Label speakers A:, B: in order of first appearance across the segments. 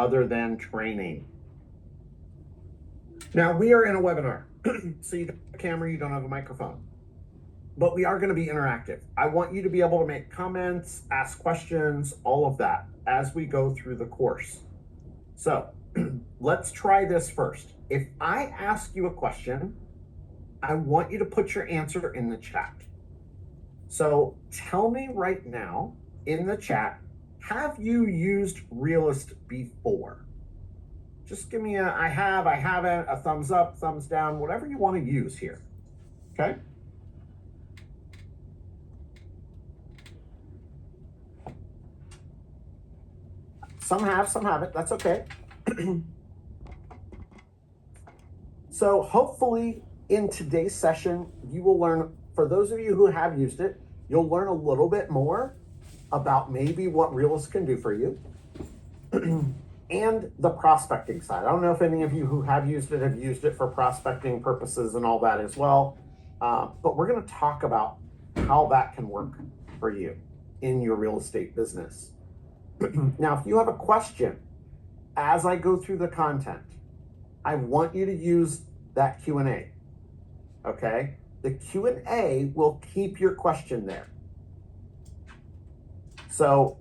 A: other than training. Now, we are in a webinar, so you don't have a camera, you don't have a microphone, but we are going to be interactive. I want you to be able to make comments, ask questions, all of that as we go through the course. So let's try this first. If I ask you a question, I want you to put your answer in the chat. So tell me right now in the chat, have you used RealList before? Just give me a I have, I haven't, a thumbs up, thumbs down, whatever you want to use here. Okay? Some have, some haven't. That's okay. So hopefully in today's session, you will learn, for those of you who have used it, you'll learn a little bit more about maybe what RealList can do for you and the prospecting side. I don't know if any of you who have used it for prospecting purposes and all that as well. But we're going to talk about how that can work for you in your real estate business. Now, if you have a question as I go through the content, I want you to use that Q&A, okay? The Q&A will keep your question there. So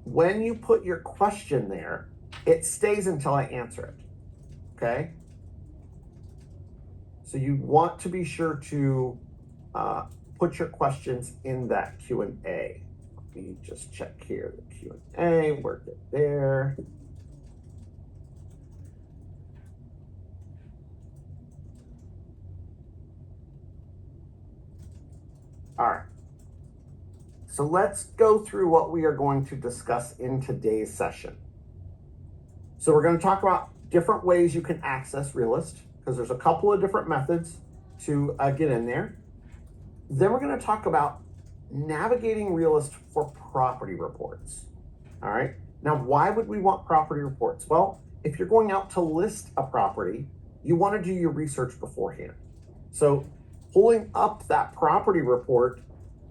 A: when you put your question there, it stays until I answer it, okay? So you want to be sure to put your questions in that Q&A. Let me just check here, the Q&A, work it there. All right. So let's go through what we are going to discuss in today's session. So we're going to talk about different ways you can access RealList, because there's a couple of different methods to get in there. Then we're going to talk about navigating RealList for property reports. All right. Now, why would we want property reports? Well, if you're going out to list a property, you want to do your research beforehand. So pulling up that property report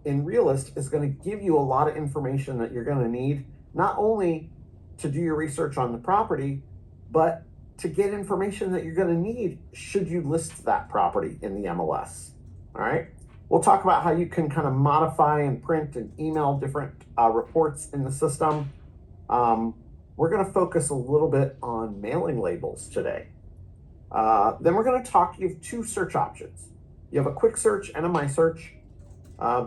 A: in RealList is going to give you a lot of information that you're going to need, not only to do your research on the property, but to get information that you're going to need should you list that property in the MLS. All right. We'll talk about how you can kind of modify and print and email different reports in the system. We're going to focus a little bit on mailing labels today. Then we're going to talk, you have two search options. You have a quick search and a my search.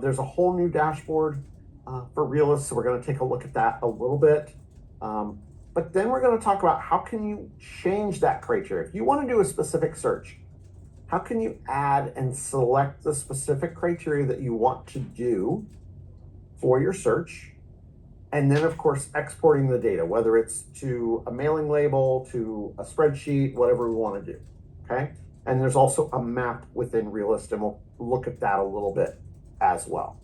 A: There's a whole new dashboard for RealList, so we're going to take a look at that a little bit. But then we're going to talk about how can you change that criteria. If you want to do a specific search, how can you add and select the specific criteria that you want to do for your search? And then, of course, exporting the data, whether it's to a mailing label, to a spreadsheet, whatever we want to do, okay? And there's also a map within RealList, and we'll look at that a little bit as well.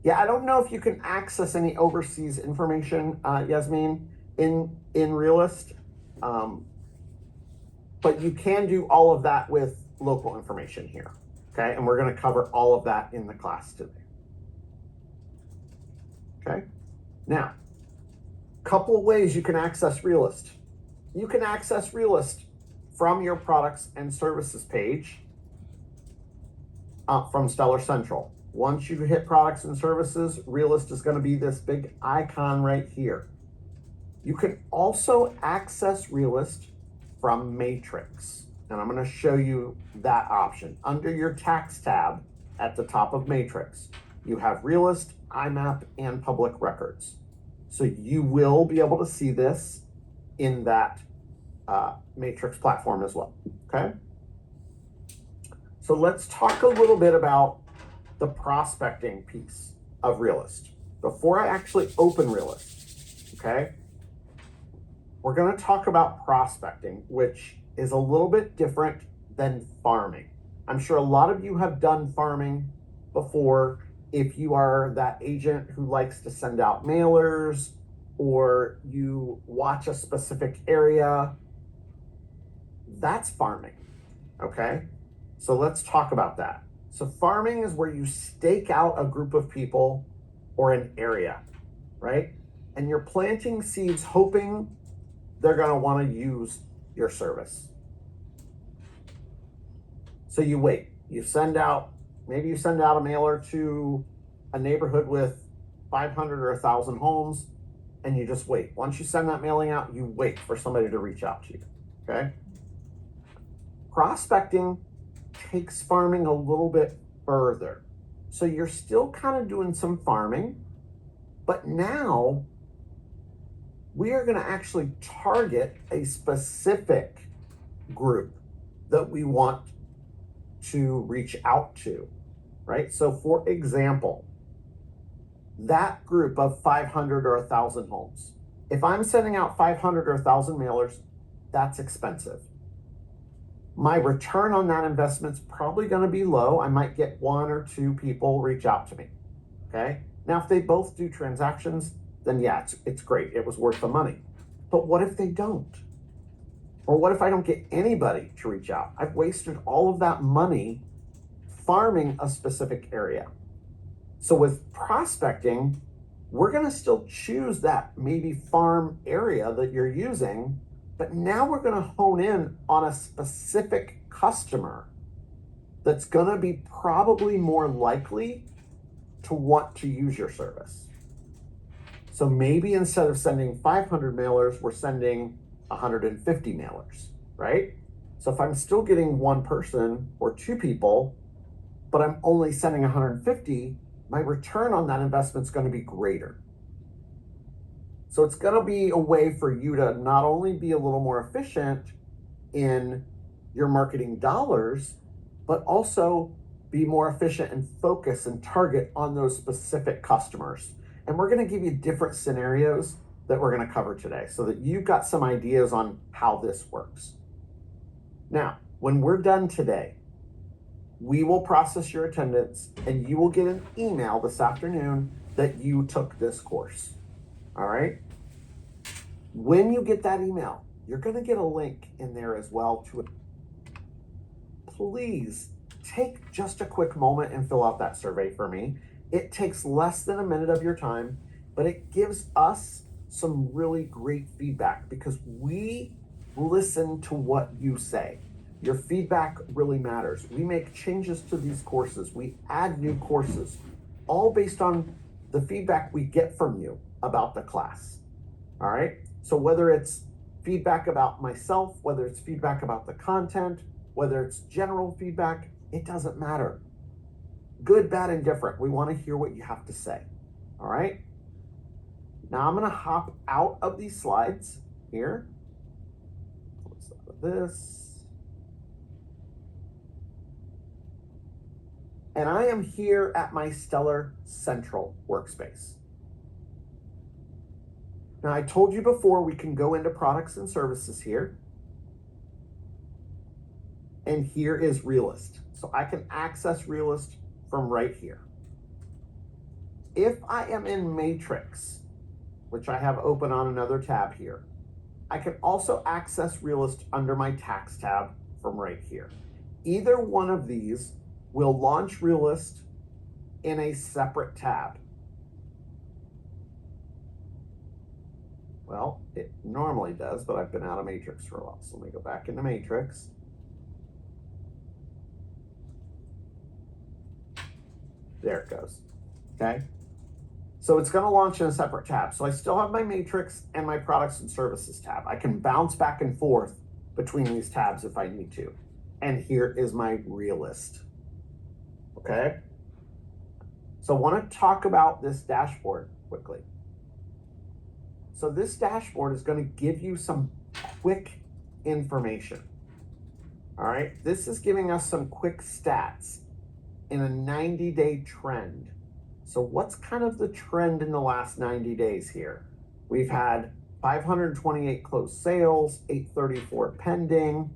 A: Yeah, I don't know if you can access any overseas information, Yasmin, in RealList, but you can do all of that with local information here, okay? And we're going to cover all of that in the class today. Okay, now, a couple of ways you can access RealList. You can access RealList from your products and services page from Stellar Central. Once you hit products and services, RealList is going to be this big icon right here. You can also access RealList from Matrix, and I'm going to show you that option. Under your tax tab at the top of Matrix, you have RealList, IMAP, and public records. So you will be able to see this in that Matrix platform as well, okay? So let's talk a little bit about the prospecting piece of RealList. Before I actually open RealList, okay? We're gonna talk about prospecting, which is a little bit different than farming. I'm sure a lot of you have done farming before. If you are that agent who likes to send out mailers, or you watch a specific area, that's farming, okay? So let's talk about that. So farming is where you stake out a group of people or an area, right? And you're planting seeds hoping they're going to want to use your service. So you wait. Maybe you send out a mailer to a neighborhood with 500 or 1,000 homes, and you just wait. Once you send that mailing out, you wait for somebody to reach out to you, okay? Prospecting takes farming a little bit further. So you're still kind of doing some farming, but now we are going to actually target a specific group that we want to reach out to, right? So for example, that group of 500 or 1,000 homes, if I'm sending out 500 or 1,000 mailers, that's expensive. My return on that investment's probably going to be low. I might get 1 or 2 people reach out to me, okay? Now, if they both do transactions, then yeah, it's great. It was worth the money. But what if they don't? Or what if I don't get anybody to reach out? I've wasted all of that money farming a specific area. So with prospecting, we're going to still choose that maybe farm area that you're using, but now we're going to hone in on a specific customer that's going to be probably more likely to want to use your service. So maybe instead of sending 500 mailers, we're sending 150 mailers, right? So if I'm still getting 1 person or 2 people, but I'm only sending 150, my return on that investment is going to be greater. So it's going to be a way for you to not only be a little more efficient in your marketing dollars, but also be more efficient and focus and target on those specific customers. And we're going to give you different scenarios that we're going to cover today so that you've got some ideas on how this works. Now, when we're done today, we will process your attendance and you will get an email this afternoon that you took this course. All right? When you get that email, you're going to get a link in there as well to it. Please take just a quick moment and fill out that survey for me. It takes less than a minute of your time, but it gives us some really great feedback because we listen to what you say. Your feedback really matters. We make changes to these courses. We add new courses, all based on the feedback we get from you about the class. All right? So whether it's feedback about myself, whether it's feedback about the content, whether it's general feedback, it doesn't matter. Good, bad, and different. We want to hear what you have to say. All right? Now I'm going to hop out of these slides here. Close out of this. And I am here at my Stellar Central workspace. Now I told you before we can go into products and services here. And here is RealList. So I can access RealList from right here. If I am in Matrix, which I have open on another tab here, I can also access RealList under my tax tab from right here. Either one of these will launch RealList in a separate tab. Well, it normally does, but I've been out of Matrix for a while. So let me go back into Matrix. There it goes, okay? So it's gonna launch in a separate tab. So I still have my Matrix and my products and services tab. I can bounce back and forth between these tabs if I need to. And here is my RealList, okay? So I wanna talk about this dashboard quickly. So this dashboard is gonna give you some quick information, all right? This is giving us some quick stats in a 90-day trend. So what's kind of the trend in the last 90 days here? We've had 528 closed sales, 834 pending,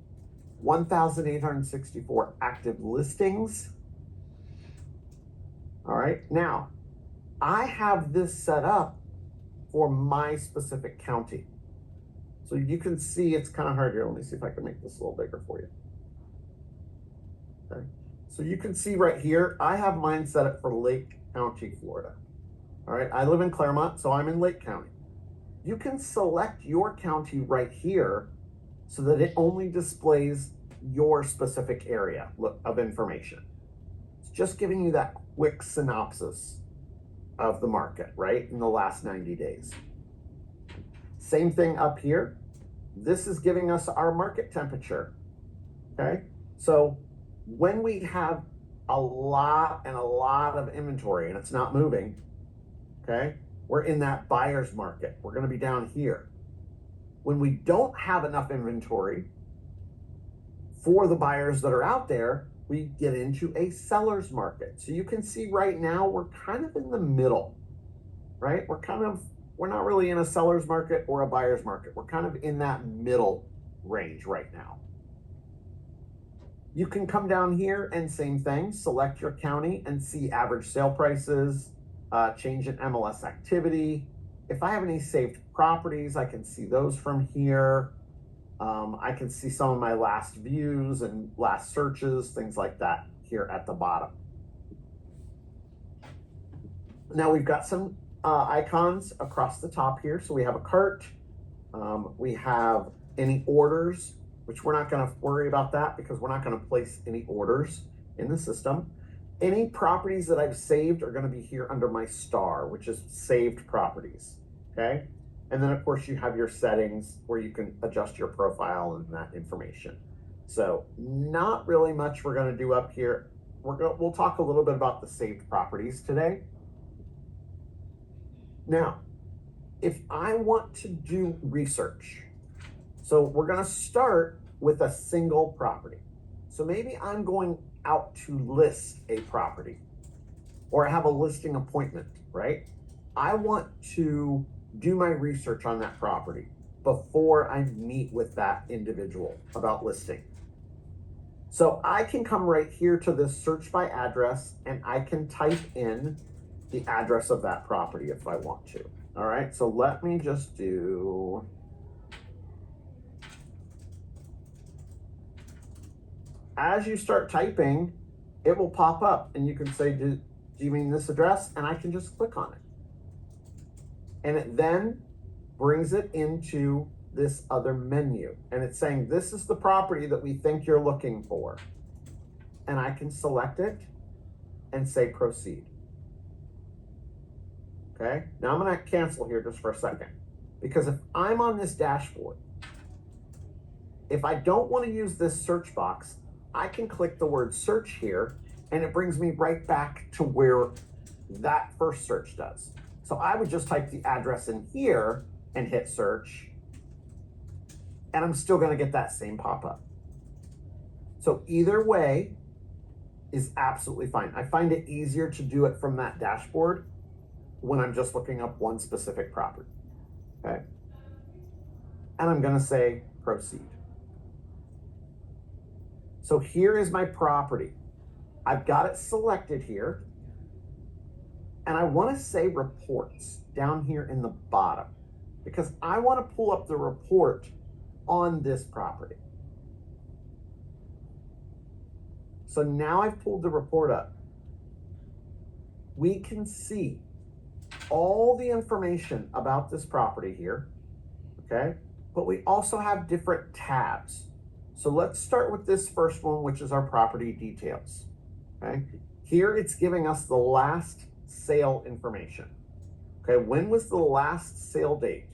A: 1,864 active listings. All right, now I have this set up for my specific county. So you can see it's kind of hard here. Let me see if I can make this a little bigger for you. Okay. So you can see right here, I have mine set up for Lake County, Florida. All right, I live in Claremont, so I'm in Lake County. You can select your county right here so that it only displays your specific area of information. It's just giving you that quick synopsis of the market, right, in the last 90 days. Same thing up here. This is giving us our market temperature, okay? So when we have a lot of inventory and it's not moving, okay, we're in that buyer's market. We're gonna be down here. When we don't have enough inventory for the buyers that are out there, we get into a seller's market. So you can see right now, we're kind of in the middle, right? We're not really in a seller's market or a buyer's market. We're kind of in that middle range right now. You can come down here and same thing, select your county and see average sale prices, change in MLS activity. If I have any saved properties, I can see those from here. I can see some of my last views and last searches, things like that here at the bottom. Now we've got some icons across the top here. So we have a cart, we have any orders, which we're not gonna worry about that because we're not gonna place any orders in the system. Any properties that I've saved are gonna be here under my star, which is saved properties, okay? And then of course you have your settings where you can adjust your profile and that information. So not really much we're gonna do up here. We'll talk a little bit about the saved properties today. Now, if I want to do research, so we're gonna start with a single property. So maybe I'm going out to list a property or I have a listing appointment, right? I want to do my research on that property before I meet with that individual about listing. So I can come right here to this search by address and I can type in the address of that property if I want to. All right, so let me just do, as you start typing, it will pop up and you can say, do you mean this address? And I can just click on it. And it then brings it into this other menu. And it's saying, this is the property that we think you're looking for. And I can select it and say proceed. Okay, now I'm gonna cancel here just for a second. Because if I'm on this dashboard, if I don't wanna use this search box, I can click the word search here and it brings me right back to where that first search does. So I would just type the address in here and hit search, and I'm still gonna get that same pop-up. So either way is absolutely fine. I find it easier to do it from that dashboard when I'm just looking up one specific property, okay? And I'm gonna say proceed. So here is my property. I've got it selected here. And I want to say reports down here in the bottom because I want to pull up the report on this property. So now I've pulled the report up. We can see all the information about this property here, okay? But we also have different tabs. So let's start with this first one, which is our property details, okay? Here it's giving us the last sale information. Okay, when was the last sale date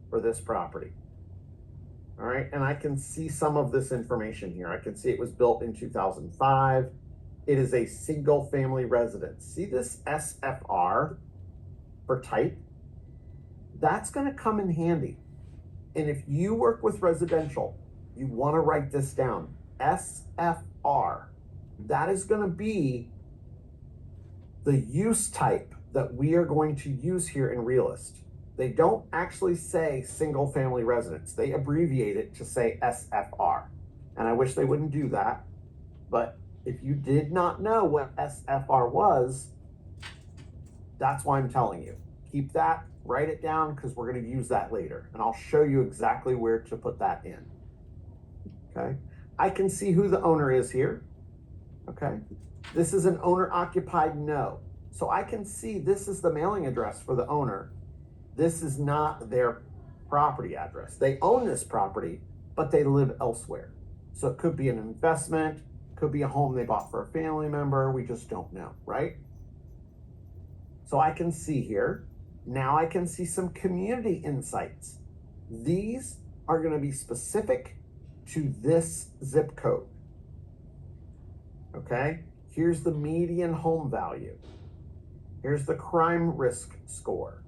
A: for this property? All right, and I can see some of this information here. I can see it was built in 2005. It is a single family residence. See this SFR for type? That's gonna come in handy. And if you work with residential, you wanna write this down, SFR. That is gonna be the use type that we are going to use here in RealList. They don't actually say single family residence. They abbreviate it to say SFR. And I wish they wouldn't do that. But if you did not know what SFR was, that's why I'm telling you. Keep that, write it down because we're going to use that later. And I'll show you exactly where to put that in. Okay. I can see who the owner is here. Okay. This is an owner occupied, no. So I can see this is the mailing address for the owner. This is not their property address. They own this property, but they live elsewhere. So it could be an investment, could be a home they bought for a family member. We just don't know, right? So I can see here, now I can see some community insights. These are going to be specific to this zip code. Okay, here's the median home value. Here's the crime risk score,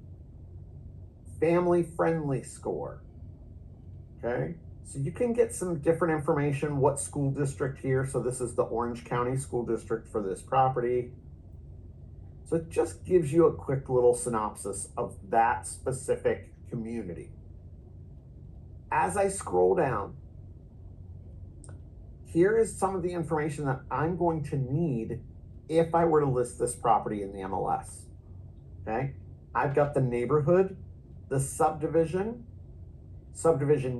A: family friendly score. Okay, so you can get some different information. What school district here? So this is the Orange County School District for this property. So it just gives you a quick little synopsis of that specific community. As I scroll down, here is some of the information that I'm going to need if I were to list this property in the MLS. Okay, I've got the neighborhood, the subdivision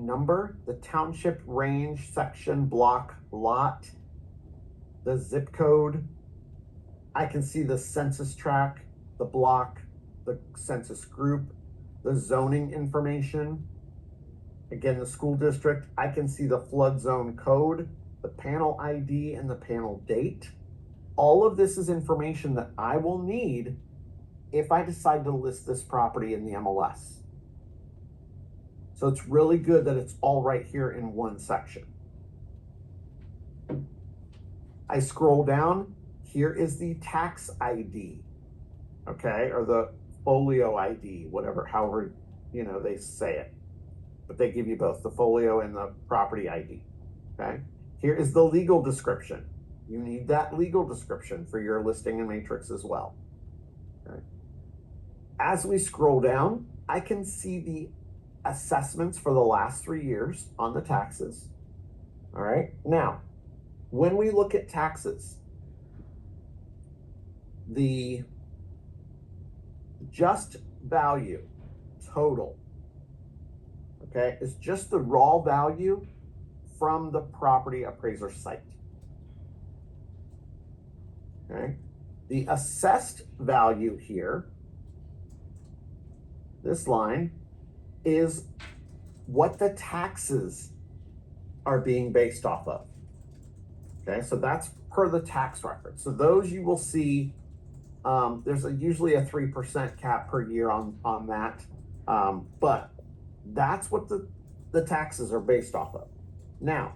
A: number, the township, range, section, block, lot, the zip code. I can see the census tract, the block, the census group, the zoning information. Again, the school district. I can see the flood zone code, the panel ID, and the panel date. All of this is information that I will need if I decide to list this property in the MLS. So it's really good that it's all right here in one section. I scroll down, here is the tax ID, okay, or the folio ID, whatever, however, they say it. But they give you both the folio and the property ID, okay? Here is the legal description. You need that legal description for your listing and matrix as well. Okay. As we scroll down, I can see the assessments for the last 3 years on the taxes. All right. Now, when we look at taxes, the just value total, okay, is just the raw value from the property appraiser site. Okay, the assessed value here, this line, is what the taxes are being based off of. Okay, so that's per the tax record. So those you will see, there's usually a 3% cap per year on that, but that's what the taxes are based off of. Now,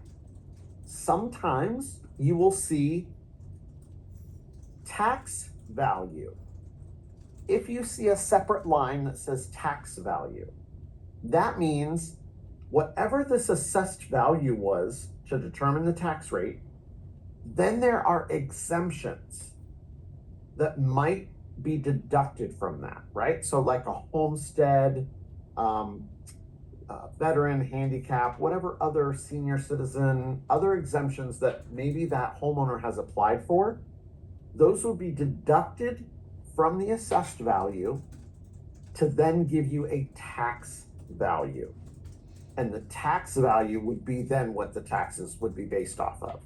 A: sometimes you will see tax value. If you see a separate line that says tax value, that means whatever this assessed value was to determine the tax rate, then there are exemptions that might be deducted from that, right? So like a homestead, veteran, handicap, whatever other senior citizen, other exemptions that maybe that homeowner has applied for, those will be deducted from the assessed value to then give you a tax value. And the tax value would be then what the taxes would be based off of.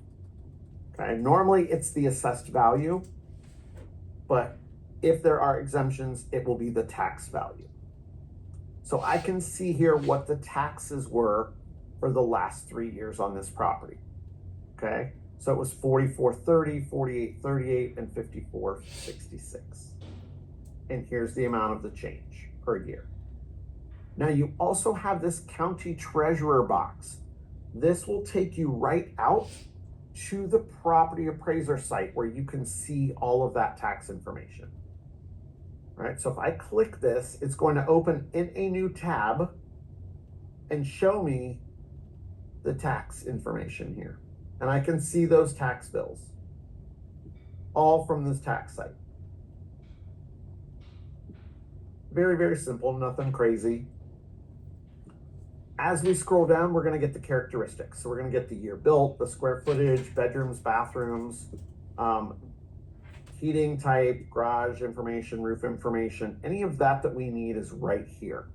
A: Okay, normally it's the assessed value, but if there are exemptions, it will be the tax value. So I can see here what the taxes were for the last 3 years on this property. Okay, so it was $44.30, $48.38, and $54.66. And here's the amount of the change per year. Now you also have this county treasurer box. This will take you right out to the property appraiser site where you can see all of that tax information. All right, so if I click this, it's going to open in a new tab and show me the tax information here. And I can see those tax bills, all from this tax site. Very, very simple, nothing crazy. As we scroll down, we're going to get the characteristics. So we're going to get the year built, the square footage, bedrooms, bathrooms, heating type, garage information, roof information. Any of that we need is right here.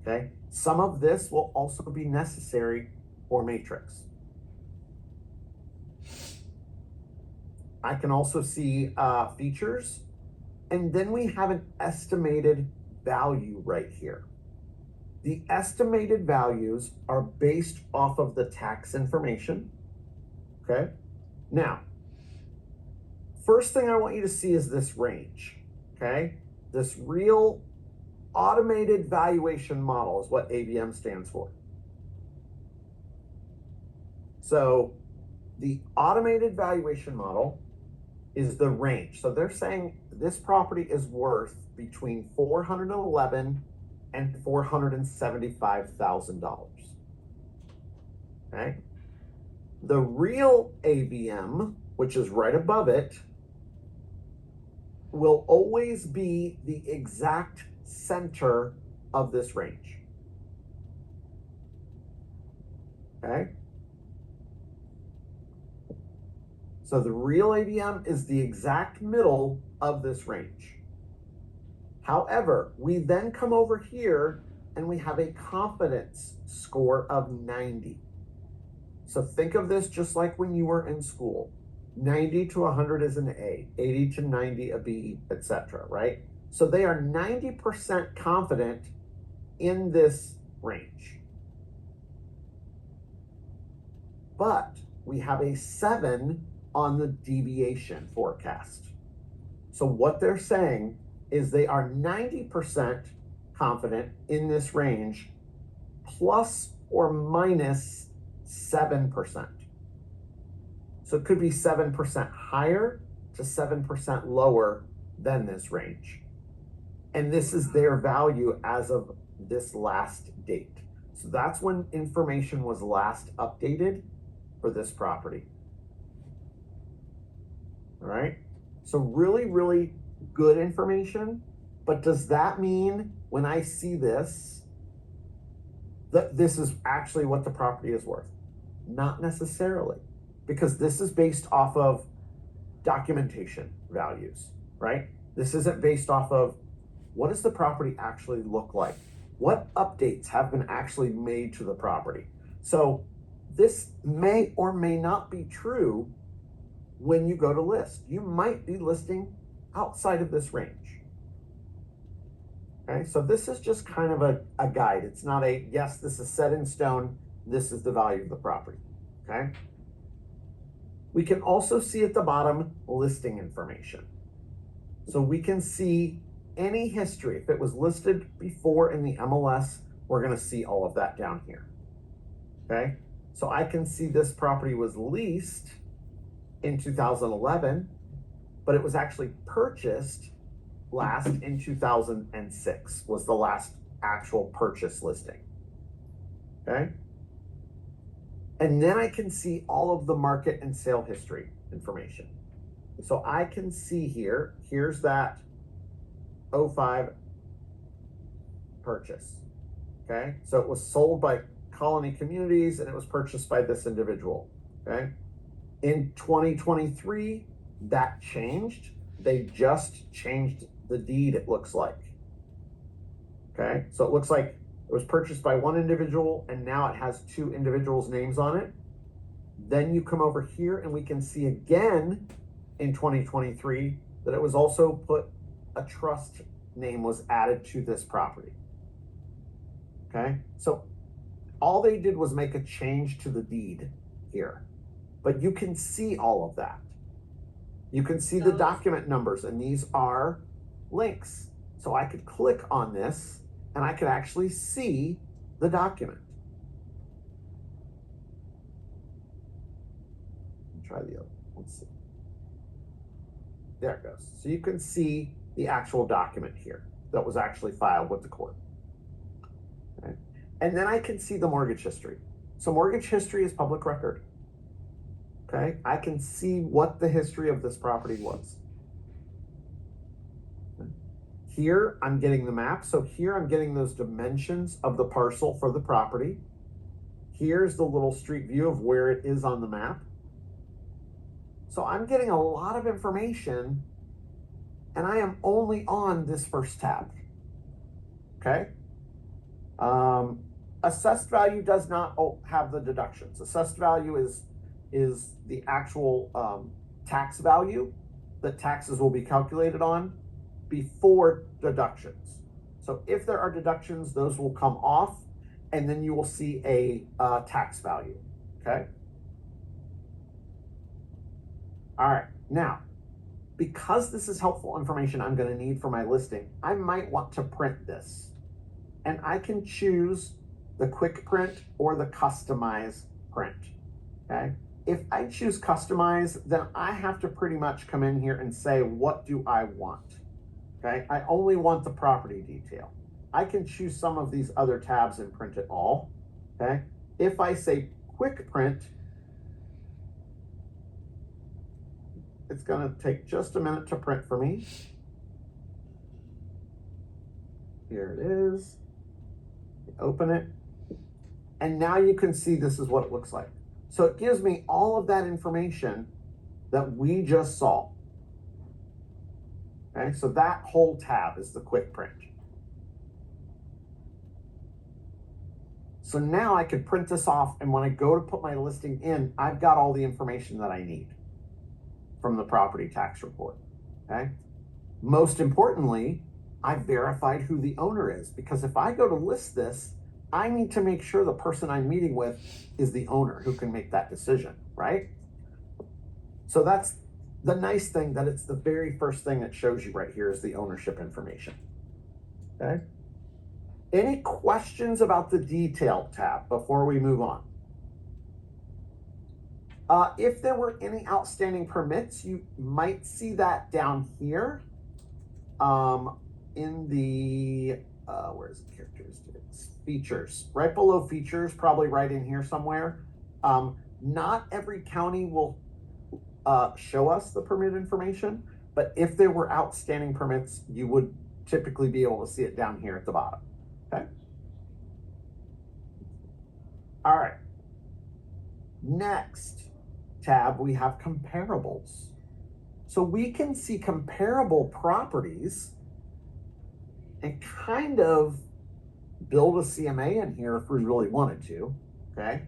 A: Okay. Some of this will also be necessary for matrix. I can also see features. And then we have an estimated value right here. The estimated values are based off of the tax information. Okay. Now, first thing I want you to see is this range. Okay. This real automated valuation model is what AVM stands for. So the automated valuation model is the range. So they're saying this property is worth between $411,000 and $475,000. Okay. The real AVM, which is right above it, will always be the exact center of this range. Okay. So the real AVM is the exact middle of this range. However, we then come over here and we have a confidence score of 90. So think of this just like when you were in school. 90 to 100 is an A, 80 to 90 a B, etc., right? So they are 90% confident in this range. But we have a 7 on the deviation forecast. So what they're saying is they are 90% confident in this range, plus or minus 7%. So it could be 7% higher to 7% lower than this range. And this is their value as of this last date. So that's when information was last updated for this property. All right. So really, really good information. But does that mean when I see this, that this is actually what the property is worth? Not necessarily, because this is based off of documentation values, right? This isn't based off of what does the property actually look like? What updates have been actually made to the property? So this may or may not be true when you go to list. You might be listing outside of this range. Okay, so this is just kind of a guide. It's not a, yes, this is set in stone, this is the value of the property, okay? We can also see at the bottom listing information. So we can see any history. If it was listed before in the MLS, we're gonna see all of that down here, okay? So I can see this property was leased in 2011, but it was actually purchased last in 2006 was the last actual purchase listing. Okay. And then I can see all of the market and sale history information. So I can see here, here's that 05 purchase. Okay. So it was sold by Colony Communities and it was purchased by this individual. Okay. In 2023, that changed. They just changed the deed, it looks like. Okay, so it looks like it was purchased by one individual and now it has 2 individuals' names on it. Then you come over here and we can see again in 2023 that it was also put, a trust name was added to this property. Okay, so all they did was make a change to the deed here, but you can see all of that. You can see the document numbers, and these are links. So I could click on this and I could actually see the document. Try the other. Let's see. There it goes. So you can see the actual document here that was actually filed with the court. Okay. And then I can see the mortgage history. So mortgage history is public record. Okay, I can see what the history of this property was. Here, I'm getting the map. So here I'm getting those dimensions of the parcel for the property. Here's the little street view of where it is on the map. So I'm getting a lot of information and I am only on this first tab. Okay. Assessed value does not have the deductions. Assessed value is the actual tax value that taxes will be calculated on before deductions. So if there are deductions, those will come off, and then you will see a tax value, okay? All right, now, because this is helpful information I'm gonna need for my listing, I might want to print this. And I can choose the quick print or the customize print, okay? If I choose customize, then I have to pretty much come in here and say, what do I want, okay? I only want the property detail. I can choose some of these other tabs and print it all, okay? If I say quick print, it's gonna take just a minute to print for me. Here it is. Open it. And now you can see this is what it looks like. So it gives me all of that information that we just saw. Okay, so that whole tab is the quick print. So now I could print this off, and when I go to put my listing in, I've got all the information that I need from the property tax report, okay? Most importantly, I verified who the owner is, because if I go to list this, I need to make sure the person I'm meeting with is the owner who can make that decision, right? So that's the nice thing, that it's the very first thing that shows you right here is the ownership information, okay? Any questions about the detail tab before we move on? If there were any outstanding permits, you might see that down here in the, where's the characteristics? Features, right below features, probably right in here somewhere. Not every county will show us the permit information, but if there were outstanding permits, you would typically be able to see it down here at the bottom, okay? All right, next tab, we have comparables. So we can see comparable properties and kind of build a CMA in here if we really wanted to, okay?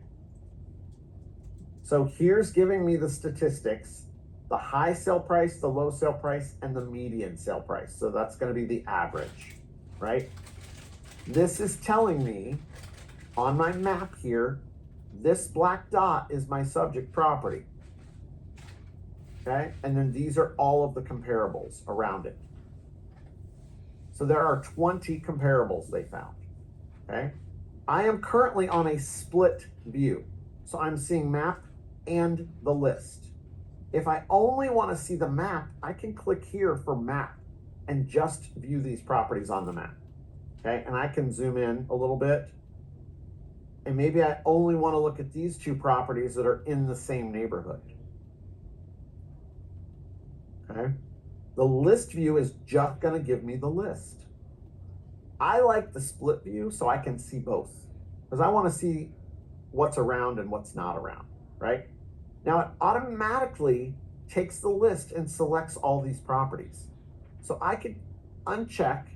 A: So here's giving me the statistics, the high sale price, the low sale price, and the median sale price. So that's gonna be the average, right? This is telling me on my map here, this black dot is my subject property, okay? And then these are all of the comparables around it. So there are 20 comparables they found, okay? I am currently on a split view. So I'm seeing map and the list. If I only want to see the map, I can click here for map and just view these properties on the map, okay? And I can zoom in a little bit. And maybe I only want to look at these two properties that are in the same neighborhood, okay? The list view is just going to give me the list. I like the split view so I can see both, because I want to see what's around and what's not around, right? Now it automatically takes the list and selects all these properties. So I could uncheck,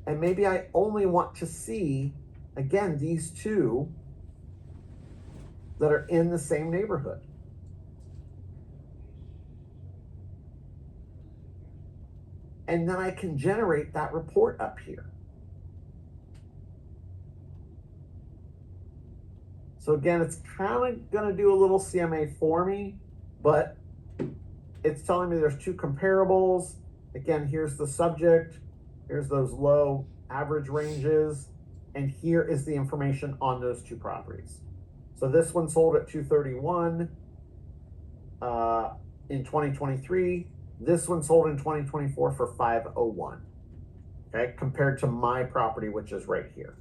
A: and maybe I only want to see, again, these two that are in the same neighborhood. And then I can generate that report up here. So again, it's kind of gonna do a little CMA for me, but it's telling me there's two comparables. Again, here's the subject, here's those low average ranges, and here is the information on those two properties. So this one sold at 231 in 2023. This one sold in 2024 for 501, okay, compared to my property, which is right here.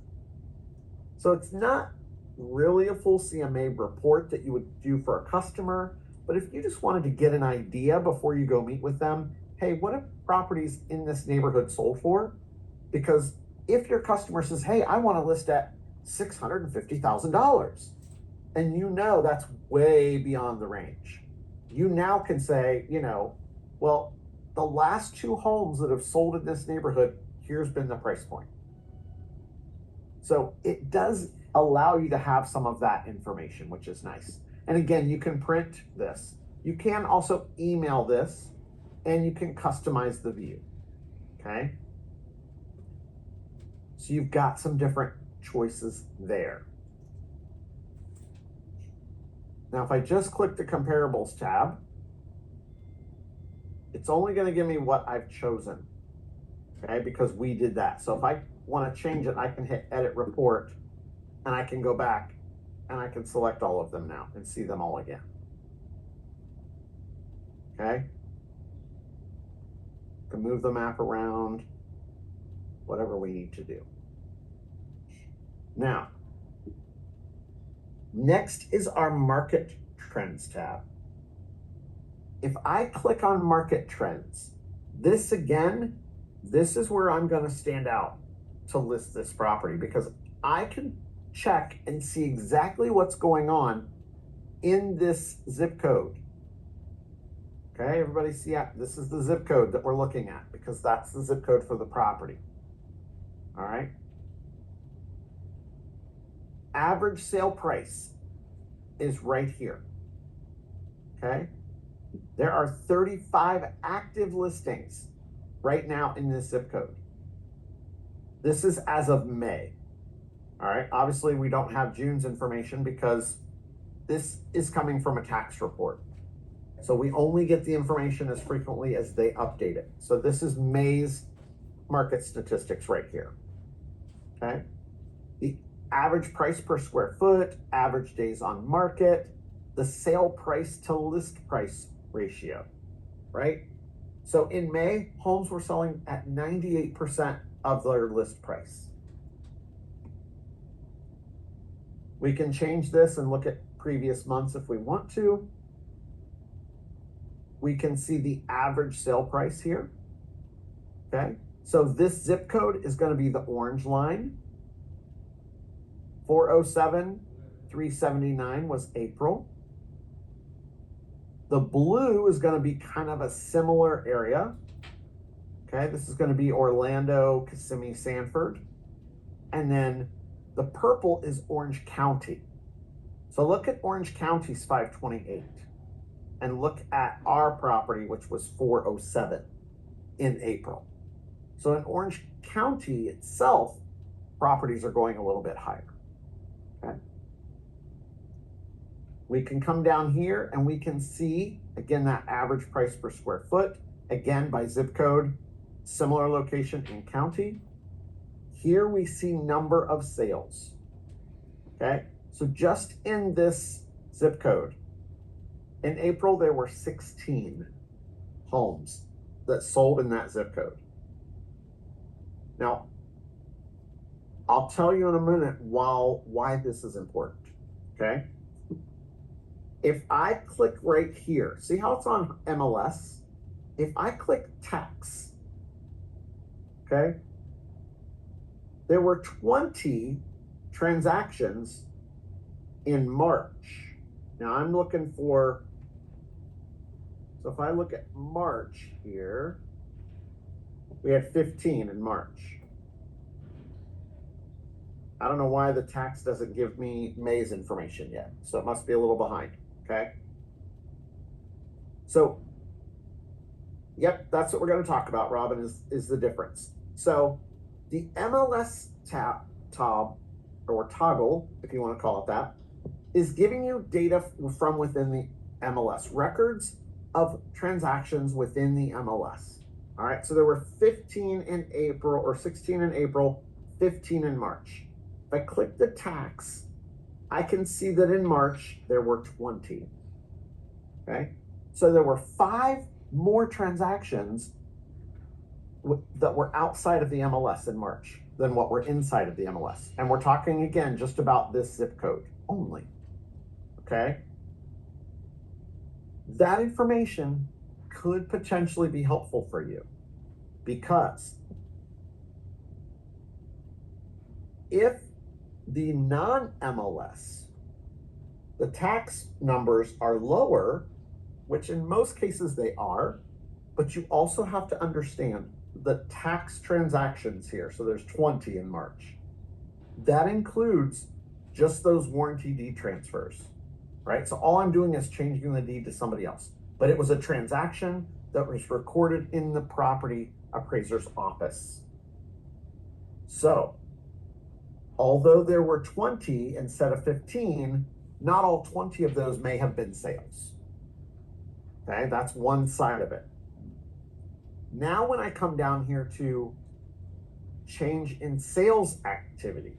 A: So it's not really a full CMA report that you would do for a customer, but if you just wanted to get an idea before you go meet with them, hey, what have properties in this neighborhood sold for? Because if your customer says, hey, I want to list at $650,000, and you know that's way beyond the range, you now can say, you know, well, the last two homes that have sold in this neighborhood, here's been the price point. So it does allow you to have some of that information, which is nice. And again, you can print this. You can also email this and you can customize the view, okay? So you've got some different choices there. Now, if I just click the comparables tab, it's only going to give me what I've chosen, okay, because we did that. So if I want to change it, I can hit edit report and I can go back and I can select all of them now and see them all again. Okay. Can move the map around, whatever we need to do. Now, next is our market trends tab. If I click on market trends, this is where I'm going to stand out to list this property, because I can check and see exactly what's going on in this zip code. Okay, everybody see that? This is the zip code that we're looking at because that's the zip code for the property. All right. Average sale price is right here. Okay. There are 35 active listings right now in this zip code. This is as of May. All right. Obviously, we don't have June's information because this is coming from a tax report. So we only get the information as frequently as they update it. So this is May's market statistics right here. Okay. The average price per square foot, average days on market, the sale price to list price ratio, right? So in May, homes were selling at 98% of their list price. We can change this and look at previous months if we want to. We can see the average sale price here. Okay, so this zip code is going to be the orange line. 407, 379 was April. The blue is going to be kind of a similar area. Okay, this is going to be Orlando, Kissimmee, Sanford. And then the purple is Orange County. So look at Orange County's 528 and look at our property, which was 407 in April. So in Orange County itself, properties are going a little bit higher. Okay. We can come down here and we can see, again, that average price per square foot, again, by zip code, similar location in county. Here we see number of sales. Okay, so just in this zip code, in April, there were 16 homes that sold in that zip code. Now, I'll tell you in a minute why this is important, okay? If I click right here, see how it's on MLS? If I click tax, okay? There were 20 transactions in March. Now I'm looking for, so if I look at March here, we had 15 in March. I don't know why the tax doesn't give me May's information yet. So it must be a little behind, okay? So, yep, that's what we're gonna talk about, Robin, is the difference. So the MLS tab, or toggle, if you wanna call it that, is giving you data from within the MLS, records of transactions within the MLS. All right, so there were 15 in April, or 16 in April, 15 in March. If I click the tax, I can see that in March, there were 20, okay? So there were 5 more transactions that were outside of the MLS in March than what were inside of the MLS. And we're talking, again, just about this zip code only, okay? That information could potentially be helpful for you because if the non-MLS, the tax numbers are lower, which in most cases they are, but you also have to understand the tax transactions here. So there's 20 in March. That includes just those warranty deed transfers. right? So all I'm doing is changing the deed to somebody else. But it was a transaction that was recorded in the property appraiser's office. So, although there were 20 instead of 15, not all 20 of those may have been sales. Okay, that's one side of it. Now when I come down here to change in sales activity,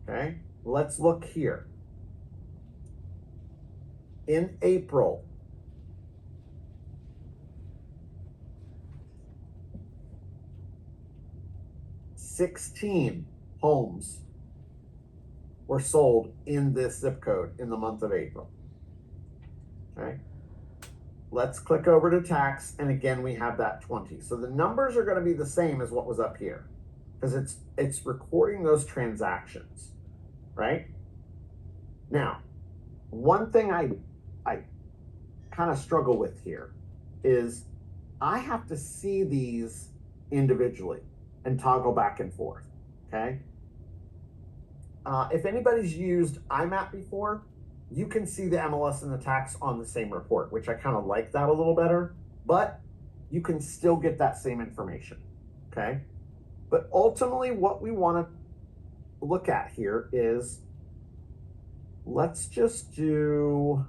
A: okay, let's look here. In April, $16 homes were sold in this zip code in the month of April. Okay. Let's click over to tax, and again, we have that 20. So the numbers are going to be the same as what was up here because it's recording those transactions, right? Now, one thing I kind of struggle with here is I have to see these individually and toggle back and forth, okay? If anybody's used IMAP before, you can see the MLS and the tax on the same report, which I kind of like that a little better, but you can still get that same information, okay? But ultimately what we want to look at here is, let's just do,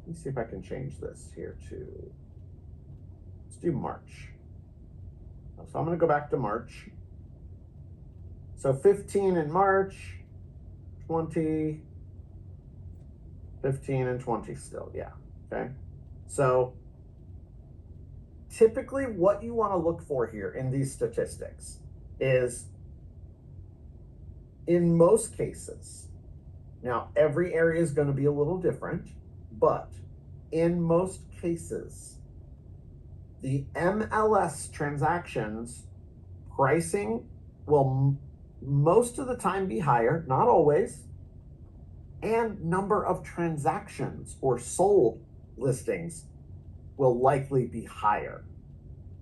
A: let me see if I can change this here to, let's do March. So I'm going to go back to March. So 15 in March, 20, 15 and 20 still, yeah, okay? So typically what you want to look for here in these statistics is, in most cases, now every area is going to be a little different, but in most cases, the MLS transactions pricing will most of the time be higher, not always, and number of transactions or sold listings will likely be higher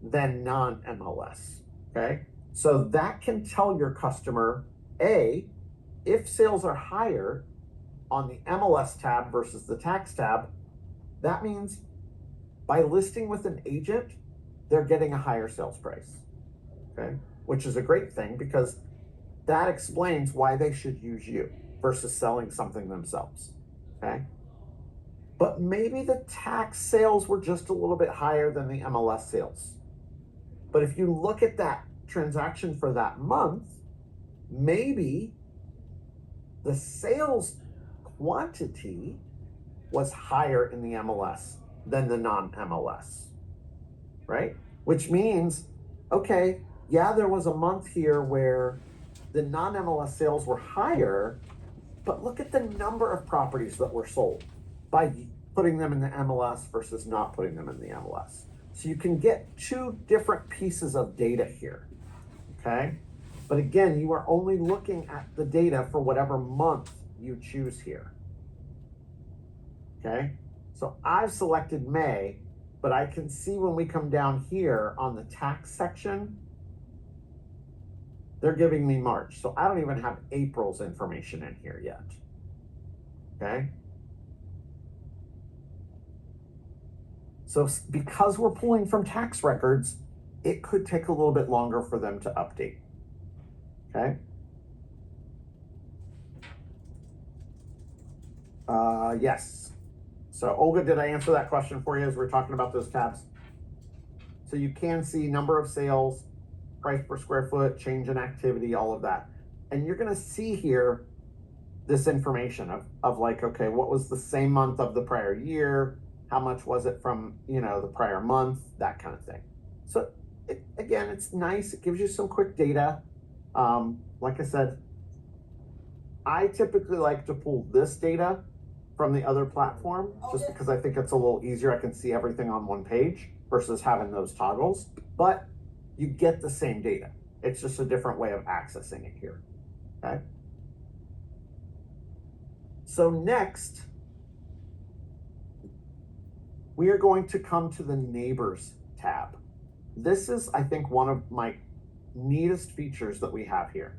A: than non-MLS, okay? So that can tell your customer, A, if sales are higher on the MLS tab versus the tax tab, that means by listing with an agent, they're getting a higher sales price, okay? Which is a great thing because that explains why they should use you versus selling something themselves, okay? But maybe the tax sales were just a little bit higher than the MLS sales. But if you look at that transaction for that month, maybe the sales quantity was higher in the MLS than the non-MLS, right? Which means, okay, yeah, there was a month here where the non-MLS sales were higher, but look at the number of properties that were sold by putting them in the MLS versus not putting them in the MLS. So you can get two different pieces of data here, okay? But again, you are only looking at the data for whatever month you choose here, okay? So I've selected May, but I can see when we come down here on the tax section, they're giving me March. So I don't even have April's information in here yet, okay? So because we're pulling from tax records, it could take a little bit longer for them to update, okay? Yes. So Olga, did I answer that question for you as we're talking about those tabs? So you can see number of sales, price per square foot, change in activity, all of that. And you're gonna see here this information of like, okay, what was the same month of the prior year? How much was it from, you know, the prior month, that kind of thing. So again, it's nice. It gives you some quick data. Like I said, I typically like to pull this data from the other platform just because I think it's a little easier. I can see everything on one page versus having those toggles, but you get the same data. It's just a different way of accessing it here, okay? So next, we are going to come to the Neighbors tab. This is, I think, one of my neatest features that we have here.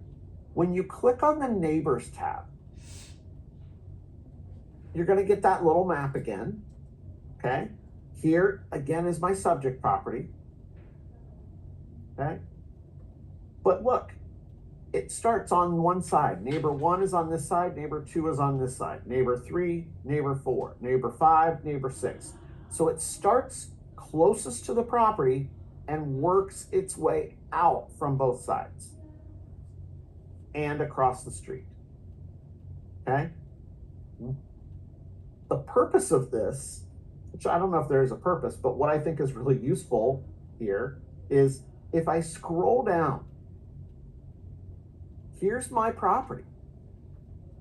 A: When you click on the Neighbors tab, you're going to get that little map again. Okay. Here again is my subject property. Okay. But look, it starts on one side. Neighbor 1 is on this side. Neighbor 2 is on this side. Neighbor 3, neighbor 4, neighbor 5, neighbor 6. So it starts closest to the property and works its way out from both sides and across the street. Okay. The purpose of this, which I don't know if there is a purpose, but what I think is really useful here is if I scroll down, here's my property,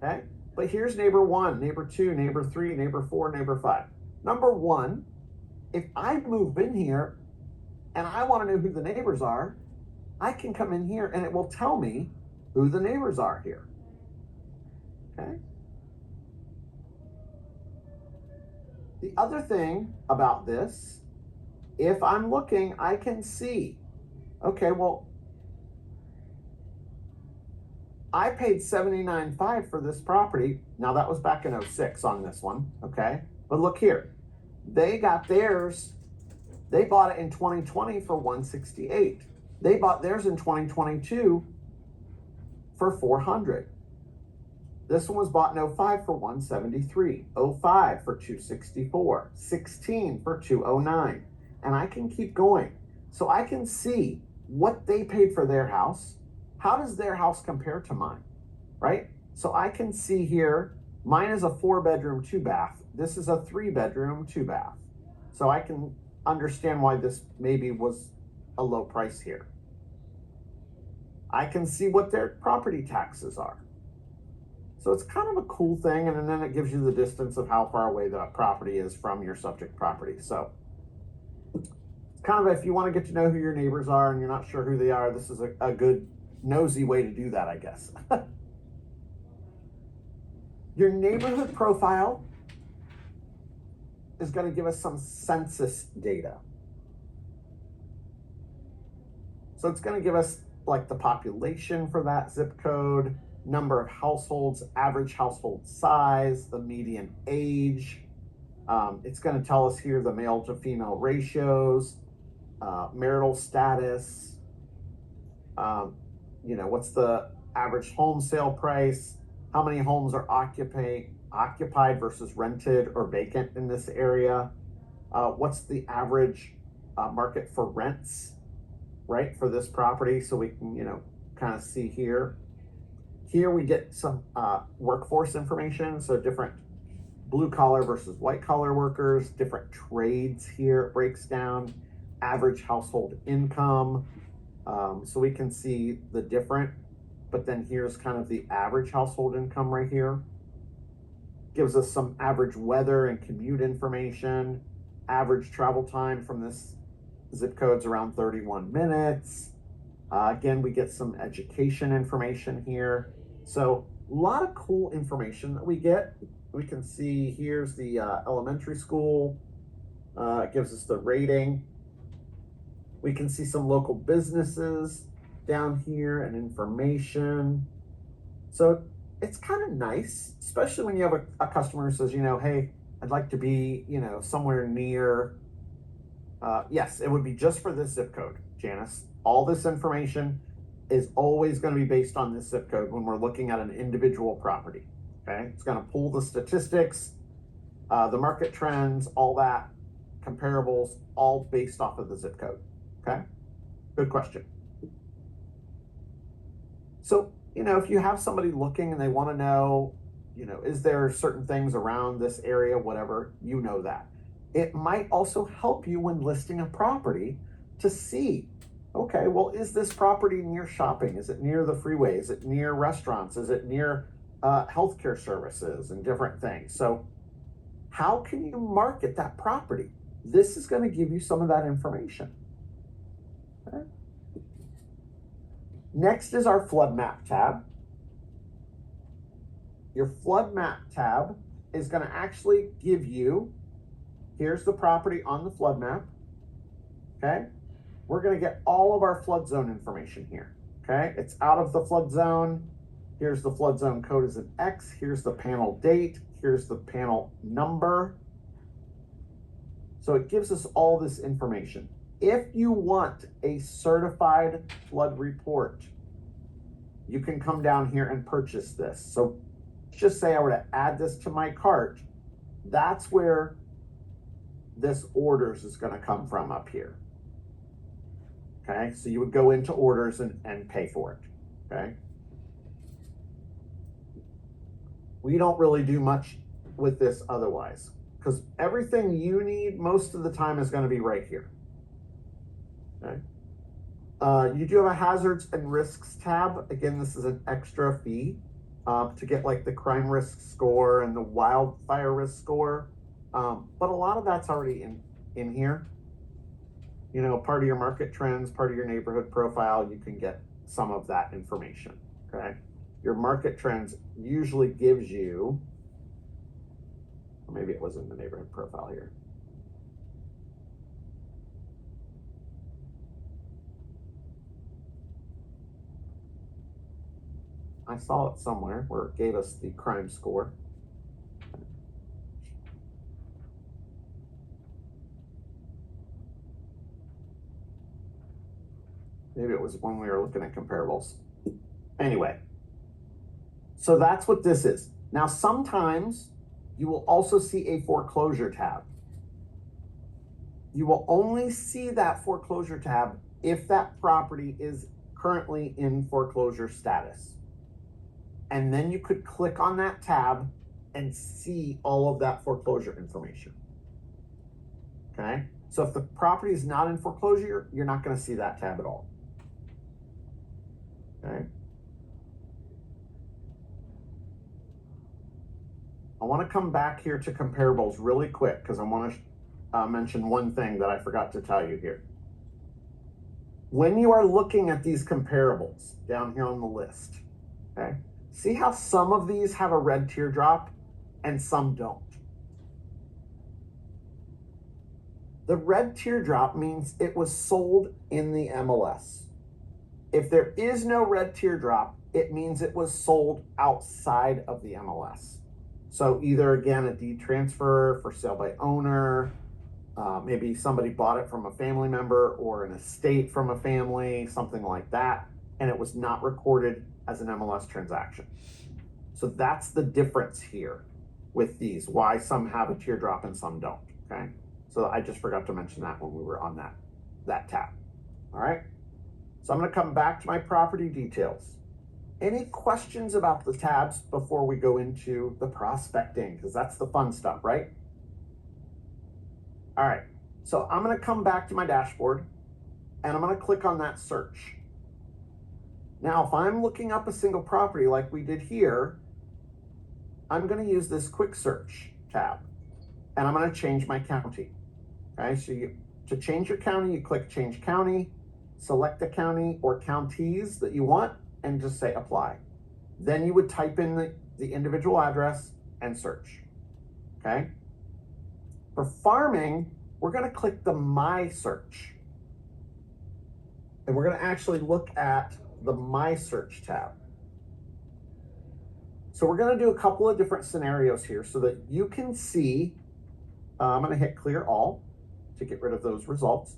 A: okay? But here's neighbor 1, neighbor 2, neighbor 3, neighbor 4, neighbor 5. Number 1, if I move in here and I want to know who the neighbors are, I can come in here and it will tell me who the neighbors are here, okay? The other thing about this, if I'm looking, I can see, okay, well, I paid $79,500 for this property. Now that was back in 06 on this one, okay? But look here, they got theirs, they bought it in 2020 for $168,000. They bought theirs in 2022 for $400,000. This one was bought in 05 for $173,000, 05 for $264,000, 16 for $209,000, and I can keep going. So I can see what they paid for their house. How does their house compare to mine, right? So I can see here, mine is a 4-bedroom, 2-bath. This is a 3-bedroom, 2-bath. So I can understand why this maybe was a low price here. I can see what their property taxes are. So it's kind of a cool thing, and then it gives you the distance of how far away the property is from your subject property. So it's kind of, if you want to get to know who your neighbors are and you're not sure who they are, this is a good nosy way to do that, I guess. Your neighborhood profile is going to give us some census data. So it's going to give us like the population for that zip code, number of households, average household size, the median age. It's going to tell us here the male to female ratios, marital status, what's the average home sale price, how many homes are occupied versus rented or vacant in this area, what's the average market for rents, right, for this property, so we can, kind of see here. Here we get some workforce information, so different blue collar versus white collar workers, different trades here it breaks down, average household income, so we can see the different, but then here's kind of the average household income right here. Gives us some average weather and commute information, average travel time from this zip code's around 31 minutes. Again, we get some education information here. So a lot of cool information that we get. We can see here's the elementary school. It gives us the rating. We can see some local businesses down here and information. So it's kind of nice, especially when you have a customer who says, hey, I'd like to be, somewhere near. Yes, it would be just for this zip code, Janice. All this information is always going to be based on this zip code when we're looking at an individual property, okay? It's going to pull the statistics, the market trends, all that, comparables, all based off of the zip code, okay? Good question. So, if you have somebody looking and they want to know, is there certain things around this area, whatever, that. It might also help you when listing a property to see, okay, well, is this property near shopping? Is it near the freeway? Is it near restaurants? Is it near healthcare services and different things? So how can you market that property? This is going to give you some of that information. Okay. Next is our flood map tab. Your flood map tab is going to actually give you, here's the property on the flood map, okay? We're going to get all of our flood zone information here, okay? It's out of the flood zone. Here's the flood zone code as an X. Here's the panel date. Here's the panel number. So it gives us all this information. If you want a certified flood report, you can come down here and purchase this. So just say I were to add this to my cart, that's where this orders is going to come from up here. Okay, so you would go into orders and pay for it. Okay. We don't really do much with this otherwise, because everything you need most of the time is going to be right here. Okay. You do have a hazards and risks tab. Again, this is an extra fee to get like the crime risk score and the wildfire risk score. But a lot of that's already in here. You know, part of your market trends, part of your neighborhood profile, you can get some of that information. Okay. Your market trends usually gives you, or maybe it was in the neighborhood profile here. I saw it somewhere where it gave us the crime score. Maybe it was when we were looking at comparables. Anyway, so that's what this is. Now, sometimes you will also see a foreclosure tab. You will only see that foreclosure tab if that property is currently in foreclosure status. And then you could click on that tab and see all of that foreclosure information. Okay, so if the property is not in foreclosure, you're not going to see that tab at all. Okay. I want to come back here to comparables really quick because I want to mention one thing that I forgot to tell you here. When you are looking at these comparables down here on the list, okay, see how some of these have a red teardrop and some don't. The red teardrop means it was sold in the MLS. If there is no red teardrop, it means it was sold outside of the MLS. So either, again, a deed transfer, for sale by owner, maybe somebody bought it from a family member or an estate from a family, something like that, and it was not recorded as an MLS transaction. So that's the difference here with these, why some have a teardrop and some don't, okay? So I just forgot to mention that when we were on that tab, all right? So I'm gonna come back to my property details. Any questions about the tabs before we go into the prospecting? Because that's the fun stuff, right? All right, so I'm gonna come back to my dashboard and I'm gonna click on that search. Now, if I'm looking up a single property like we did here, I'm gonna use this quick search tab and I'm gonna change my county. Okay, so to change your county, you click change county, select the county or counties that you want, and just say apply. Then you would type in the individual address and search, okay? For farming, we're gonna click the My Search. And we're gonna actually look at the My Search tab. So we're gonna do a couple of different scenarios here so that you can see, I'm gonna hit clear all to get rid of those results.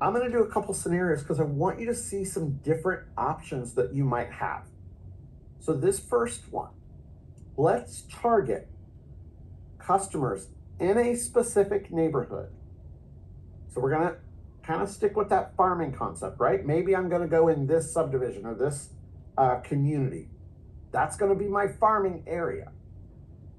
A: I'm gonna do a couple scenarios because I want you to see some different options that you might have. So this first one, let's target customers in a specific neighborhood. So we're gonna kind of stick with that farming concept, right? Maybe I'm gonna go in this subdivision or this community. That's gonna be my farming area.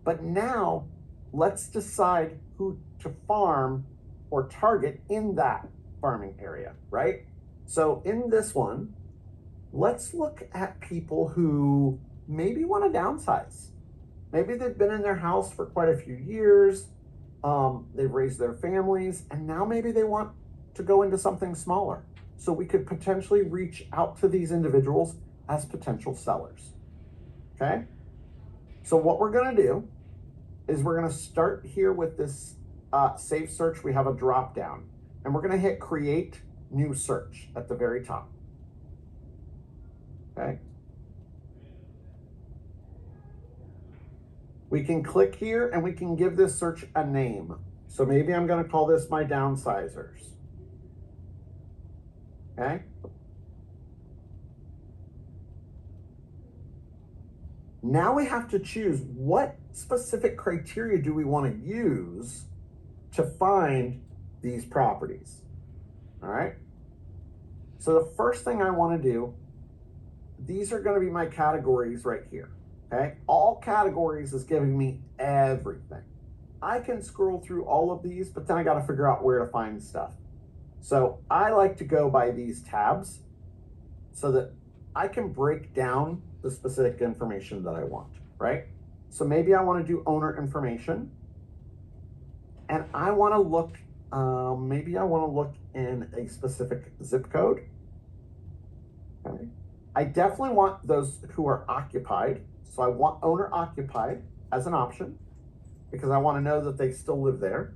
A: But now let's decide who to farm or target in that farming area, right? So in this one, let's look at people who maybe want to downsize. Maybe they've been in their house for quite a few years, they've raised their families, and now maybe they want to go into something smaller. So we could potentially reach out to these individuals as potential sellers, okay? So what we're gonna do is we're gonna start here with this save search. We have a drop down. And we're gonna hit create new search at the very top, okay? We can click here and we can give this search a name. So maybe I'm going to call this my downsizers. Okay. Now we have to choose what specific criteria do we want to use to find these properties. All right. So the first thing I want to do, these are going to be my categories right here. Okay. All categories is giving me everything. I can scroll through all of these, but then I got to figure out where to find stuff. So I like to go by these tabs so that I can break down the specific information that I want, right? So maybe I want to do owner information, and I want to look, maybe I want to look in a specific zip code. Okay. I definitely want those who are occupied. So I want owner occupied as an option because I want to know that they still live there.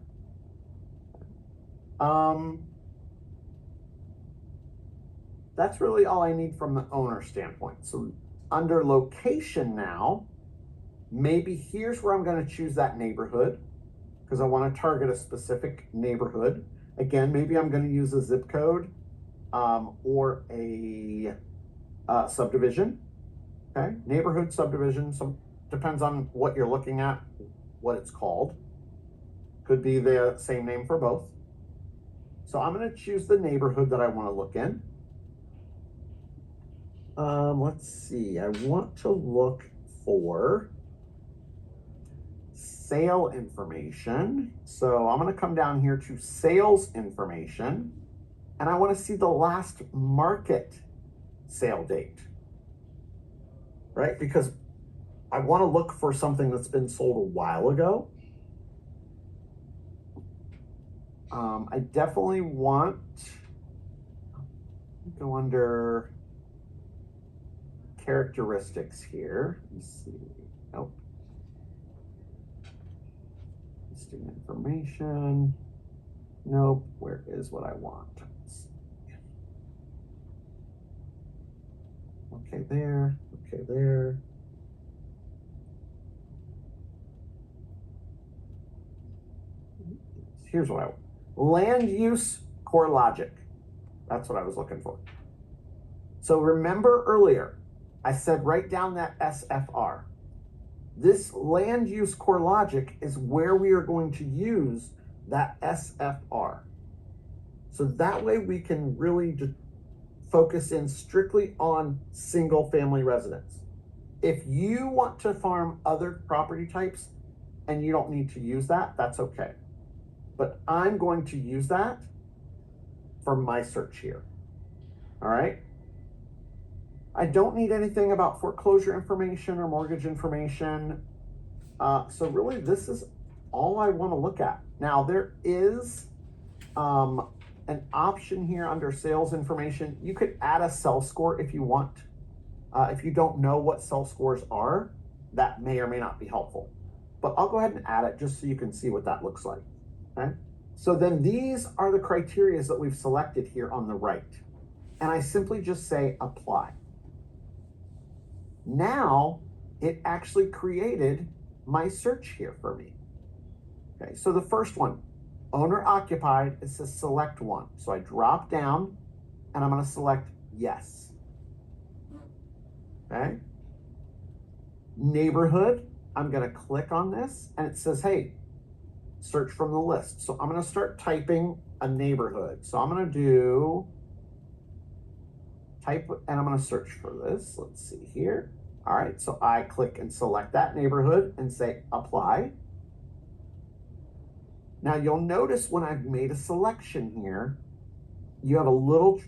A: That's really all I need from the owner standpoint. So under location now, maybe here's where I'm going to choose that neighborhood because I want to target a specific neighborhood. Again, maybe I'm going to use a zip code or a subdivision. Okay, neighborhood, subdivision, depends on what you're looking at, what it's called. Could be the same name for both. So I'm going to choose the neighborhood that I want to look in. Let's see, I want to look for sale information. So I'm going to come down here to sales information, and I want to see the last market sale date, right? Because I want to look for something that's been sold a while ago. I definitely want to go under characteristics here. Let's see. Nope. Listing information. Nope. Where is what I want? Okay, there. Okay, there. Here's what I want. Land use core logic. That's what I was looking for. So remember earlier, I said write down that SFR. This land use core logic is where we are going to use that SFR. So that way we can really just focus in strictly on single family residence. If you want to farm other property types and you don't need to use that, that's okay. But I'm going to use that for my search here. All right. I don't need anything about foreclosure information or mortgage information. So really this is all I want to look at. Now there is an option here under sales information. You could add a sell score if you want. If you don't know what sell scores are, that may or may not be helpful. But I'll go ahead and add it just so you can see what that looks like. Okay. So then these are the criteria that we've selected here on the right. And I simply just say apply. Now it actually created my search here for me. Okay, so the first one, owner occupied, it says select one. So I drop down and I'm going to select yes. Okay. Neighborhood, I'm going to click on this and it says, hey, search from the list. So I'm going to start typing a neighborhood. So I'm going to type and I'm going to search for this. Let's see here. All right. So I click and select that neighborhood and say apply. Now you'll notice when I've made a selection here, you have a little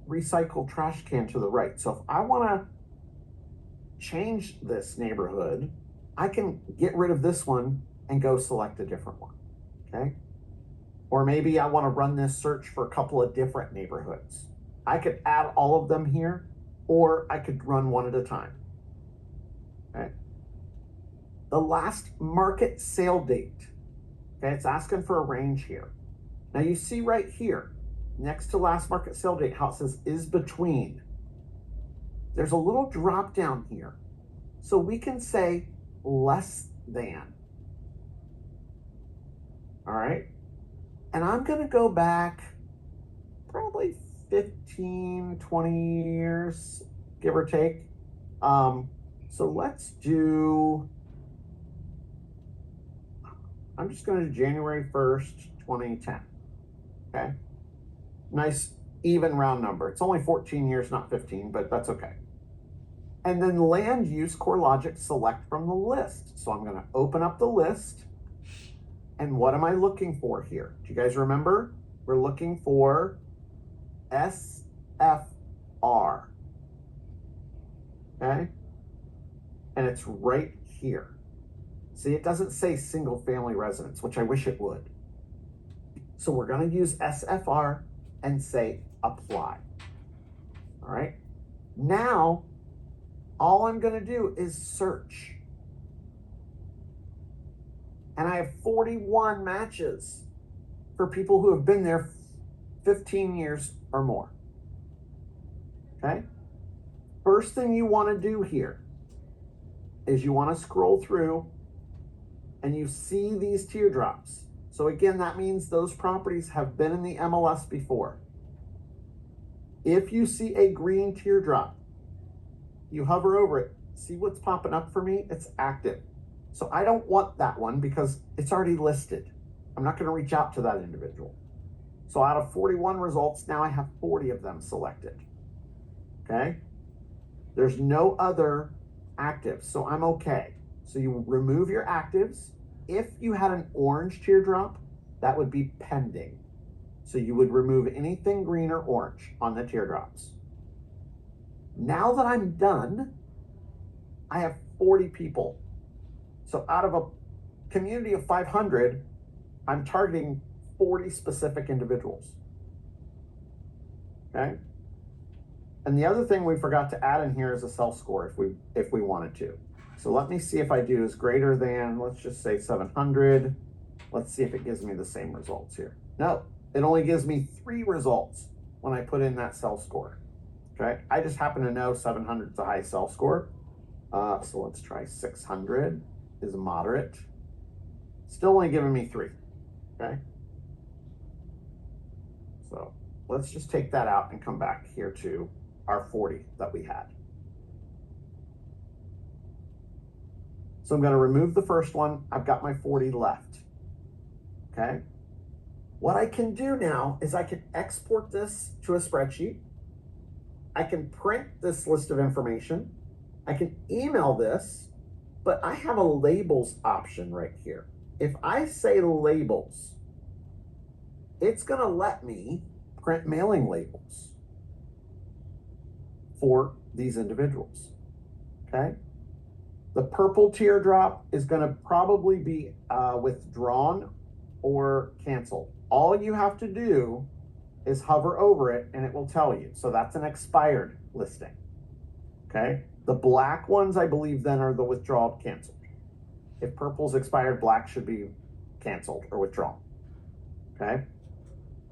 A: recycled trash can to the right. So if I want to change this neighborhood, I can get rid of this one and go select a different one. Okay. Or maybe I want to run this search for a couple of different neighborhoods. I could add all of them here, or I could run one at a time. Okay. The last market sale date. Okay, it's asking for a range here. Now you see right here, next to last market sale date, how it says is between. There's a little drop down here. So we can say less than. All right. And I'm going to go back probably 15, 20 years, give or take. So let's do, I'm just going to do January 1st, 2010. Okay. Nice even round number. It's only 14 years, not 15, but that's okay. And then land use CoreLogic select from the list. So I'm going to open up the list. And what am I looking for here? Do you guys remember? We're looking for SFR. Okay? And it's right here. See, it doesn't say single family residence, which I wish it would. So we're going to use SFR and say apply. All right? Now, all I'm going to do is search. And I have 41 matches for people who have been there 15 years or more. Okay? First thing you want to do here is you want to scroll through and you see these teardrops. So again, that means those properties have been in the MLS before. If you see a green teardrop, you hover over it. See what's popping up for me? It's active. So I don't want that one because it's already listed. I'm not going to reach out to that individual. So out of 41 results, now I have 40 of them selected. Okay? There's no other actives, so I'm okay. So you remove your actives. If you had an orange teardrop, that would be pending. So you would remove anything green or orange on the teardrops. Now that I'm done, I have 40 people. So out of a community of 500, I'm targeting 40 specific individuals. Okay? And the other thing we forgot to add in here is a self-score if we wanted to. So let me see if I do is greater than, let's just say 700. Let's see if it gives me the same results here. No, it only gives me 3 results when I put in that self-score. Okay, I just happen to know 700 is a high self-score. So let's try 600 is moderate. Still only giving me 3. Okay. So let's just take that out and come back here to our 40 that we had. So I'm going to remove the first one. I've got my 40 left. Okay. What I can do now is I can export this to a spreadsheet. I can print this list of information. I can email this, but I have a labels option right here. If I say labels, it's going to let me print mailing labels for these individuals. Okay. The purple teardrop is going to probably be withdrawn or canceled. All you have to do is hover over it and it will tell you. So that's an expired listing. Okay. The black ones, I believe, then are the withdrawal canceled. If purple's expired, black should be canceled or withdrawn. Okay.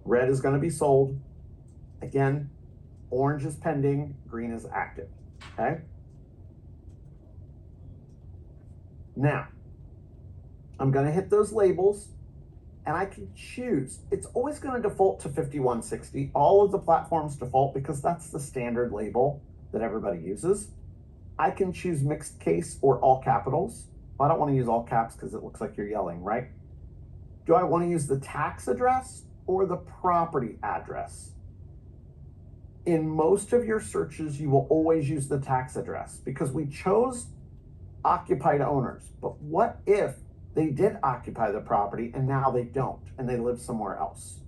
A: Red is going to be sold. Again, orange is pending, green is active. Okay. Now, I'm going to hit those labels and I can choose. It's always going to default to 5160. All of the platforms default because that's the standard label that everybody uses. I can choose mixed case or all capitals. Well, I don't want to use all caps because it looks like you're yelling, right? Do I want to use the tax address or the property address? In most of your searches, you will always use the tax address because we chose occupied owners. But what if they did occupy the property and now they don't and they live somewhere else?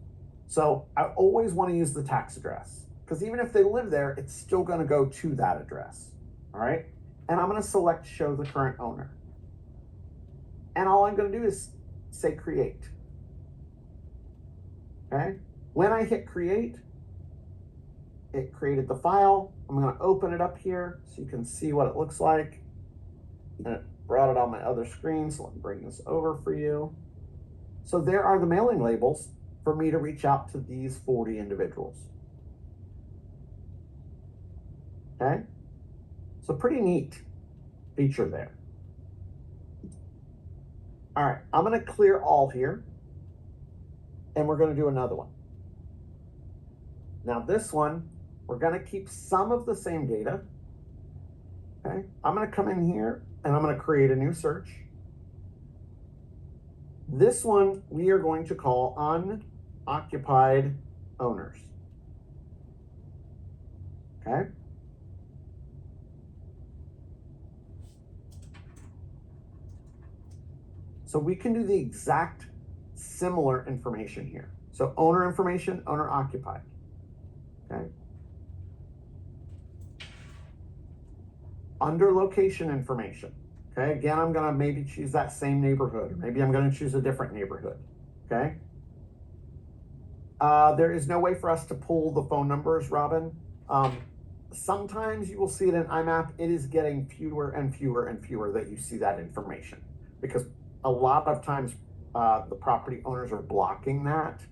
A: So I always want to use the tax address because even if they live there, it's still going to go to that address. All right. And I'm going to select show the current owner. And all I'm going to do is say create. Okay. When I hit create, it created the file. I'm going to open it up here so you can see what it looks like. And it brought it on my other screen, so let me bring this over for you. So there are the mailing labels for me to reach out to these 40 individuals. Okay, so pretty neat feature there. All right, I'm going to clear all here, and we're going to do another one. Now this one, we're going to keep some of the same data. Okay, I'm going to come in here and I'm going to create a new search. This one we are going to call unoccupied owners. Okay. So we can do the exact similar information here. So owner information, owner occupied. Okay. Under location information. Okay, again, I'm gonna maybe choose that same neighborhood, or maybe I'm gonna choose a different neighborhood. Okay. There is no way for us to pull the phone numbers, Robin. Sometimes you will see it in IMAP. It is getting fewer and fewer and fewer that you see that information, because a lot of times the property owners are blocking that.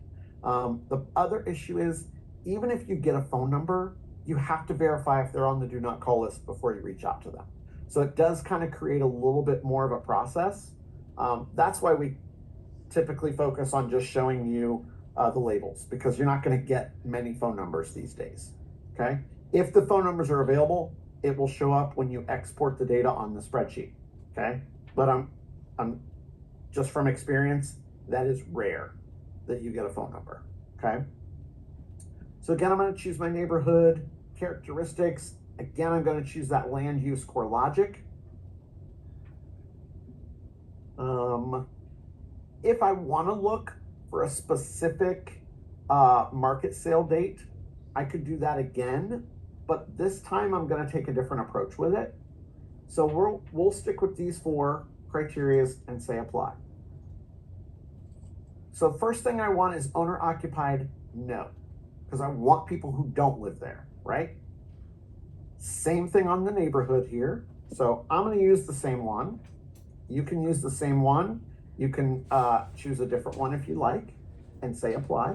A: The other issue is, even if you get a phone number, you have to verify if they're on the do not call list before you reach out to them. So it does kind of create a little bit more of a process. That's why we typically focus on just showing you the labels, because you're not going to get many phone numbers these days. Okay. If the phone numbers are available, it will show up when you export the data on the spreadsheet. Okay. But I'm just from experience, that is rare that you get a phone number. Okay. So again, I'm going to choose my neighborhood characteristics. Again, I'm going to choose that land use core logic. If I want to look for a specific market sale date, I could do that again, but this time I'm going to take a different approach with it. So we'll stick with these 4 criterias and say apply. So first thing I want is owner occupied, no, because I want people who don't live there, right? Same thing on the neighborhood here. So I'm going to use the same one. You can use the same one. You can choose a different one if you like and say apply.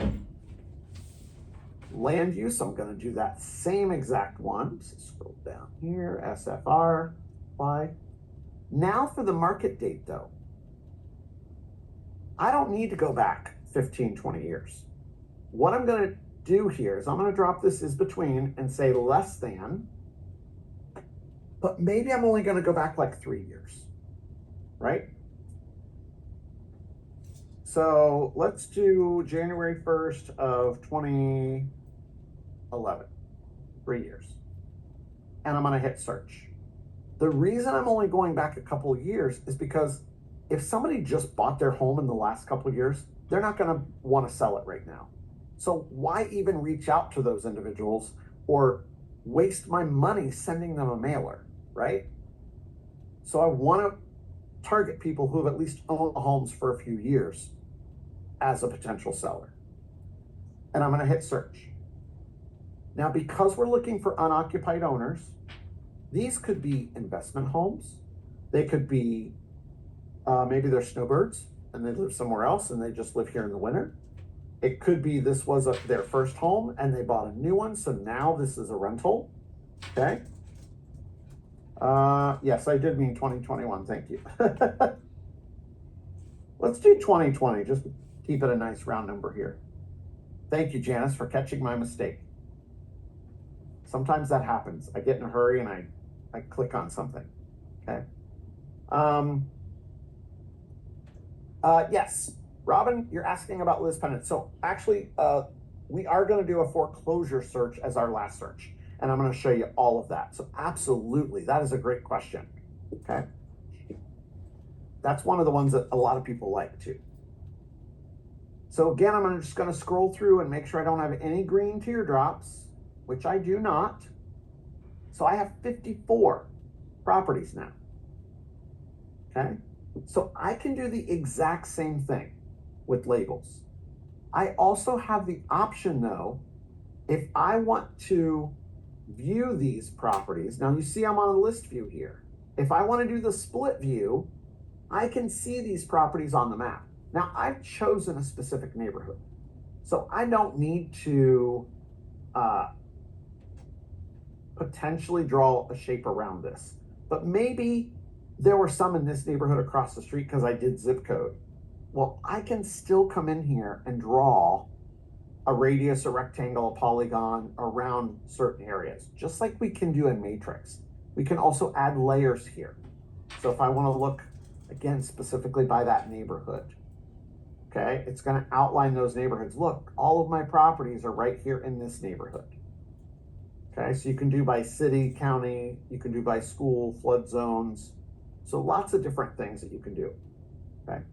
A: Land use, I'm going to do that same exact one. So scroll down here, SFR, apply. Now for the market date though, I don't need to go back 15, 20 years. What I'm going to do here is I'm going to drop this is between and say less than, but maybe I'm only going to go back like 3 years, right? So let's do January 1st of 2011, 3 years. And I'm going to hit search. The reason I'm only going back a couple of years is because if somebody just bought their home in the last couple of years, they're not going to want to sell it right now. So why even reach out to those individuals or waste my money sending them a mailer, right? So I want to target people who have at least owned homes for a few years as a potential seller. And I'm going to hit search. Now, because we're looking for unoccupied owners, these could be investment homes. They could be, maybe they're snowbirds and they live somewhere else and they just live here in the winter. It could be this was their first home and they bought a new one, so now this is a rental. Okay. Yes, I did mean 2021. Thank you. Let's do 2020. Just keep it a nice round number here. Thank you, Janice, for catching my mistake. Sometimes that happens. I get in a hurry and I click on something. Okay. Yes, Robin, you're asking about Liz Pennant. So actually, we are going to do a foreclosure search as our last search, and I'm going to show you all of that. So absolutely, that is a great question. Okay. That's one of the ones that a lot of people like too. So again, I'm just going to scroll through and make sure I don't have any green teardrops, which I do not. So I have 54 properties now. Okay. So I can do the exact same thing with labels. I also have the option though, if I want to view these properties, now you see I'm on a list view here. If I want to do the split view, I can see these properties on the map. Now I've chosen a specific neighborhood, so I don't need to potentially draw a shape around this, but maybe there were some in this neighborhood across the street because I did zip code. Well, I can still come in here and draw a radius, a rectangle, a polygon around certain areas, just like we can do in Matrix. We can also add layers here. So if I want to look, again, specifically by that neighborhood, okay, it's going to outline those neighborhoods. Look, all of my properties are right here in this neighborhood. Okay, so you can do by city, county, you can do by school, flood zones. So lots of different things that you can do, okay?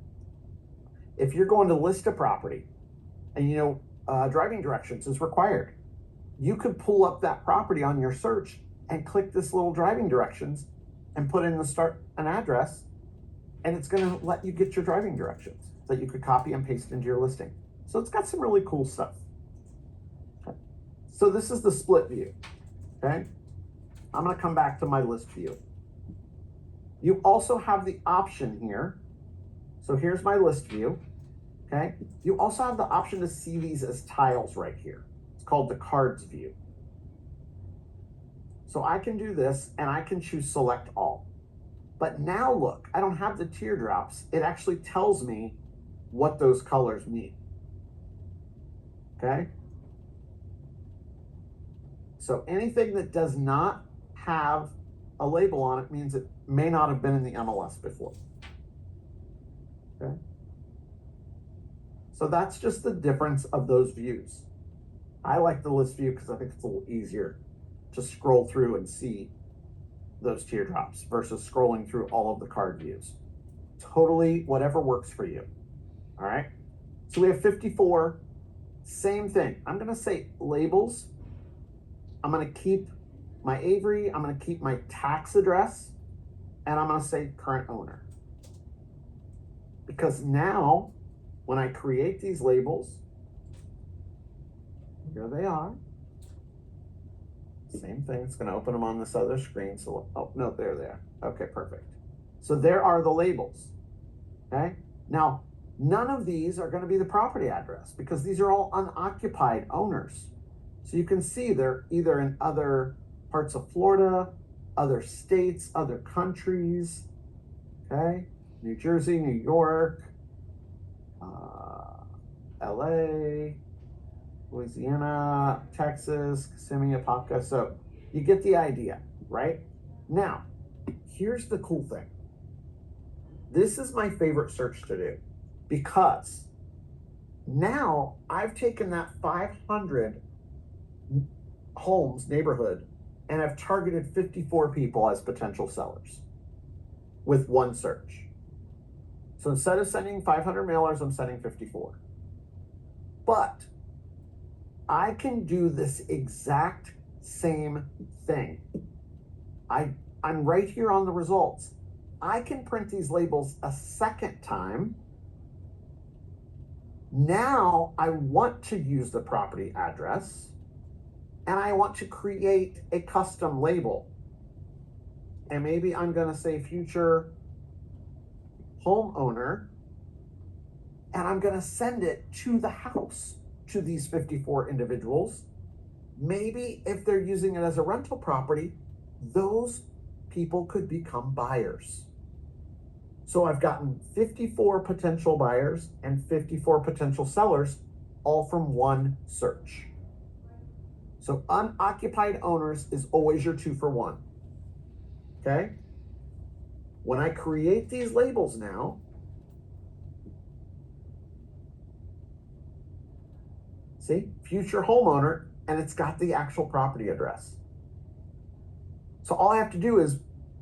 A: If you're going to list a property and you know driving directions is required, you could pull up that property on your search and click this little driving directions and put in the start an address, and it's going to let you get your driving directions that you could copy and paste into your listing. So it's got some really cool stuff. Okay. So this is the split view, okay? I'm going to come back to my list view. You also have the option here. So here's my list view, okay? You also have the option to see these as tiles right here. It's called the cards view. So I can do this and I can choose select all. But now look, I don't have the teardrops. It actually tells me what those colors mean, okay? So anything that does not have a label on it means it may not have been in the MLS before. Okay. So that's just the difference of those views. I like the list view because I think it's a little easier to scroll through and see those teardrops versus scrolling through all of the card views. Totally whatever works for you. All right. So we have 54. Same thing. I'm going to say labels. I'm going to keep my Avery. I'm going to keep my tax address. And I'm going to say current owner. Because now, when I create these labels, here they are. Same thing, it's gonna open them on this other screen. So, oh, no, there they are. Okay, perfect. So there are the labels, okay? Now, none of these are gonna be the property address because these are all unoccupied owners. So you can see they're either in other parts of Florida, other states, other countries, okay? New Jersey, New York, LA, Louisiana, Texas, Kissimmee, Apopka. So you get the idea, right? Now, here's the cool thing. This is my favorite search to do because now I've taken that 500 homes neighborhood and I've targeted 54 people as potential sellers with one search. So instead of sending 500 mailers, I'm sending 54. But I can do this exact same thing. I'm right here on the results. I can print these labels a second time. Now I want to use the property address and I want to create a custom label. And maybe I'm going to say future homeowner, and I'm going to send it to the house to these 54 individuals. Maybe if they're using it as a rental property, those people could become buyers. So I've gotten 54 potential buyers and 54 potential sellers, all from one search. So unoccupied owners is always your 2 for 1. Okay? When I create these labels now, see, future homeowner, and it's got the actual property address. So all I have to do is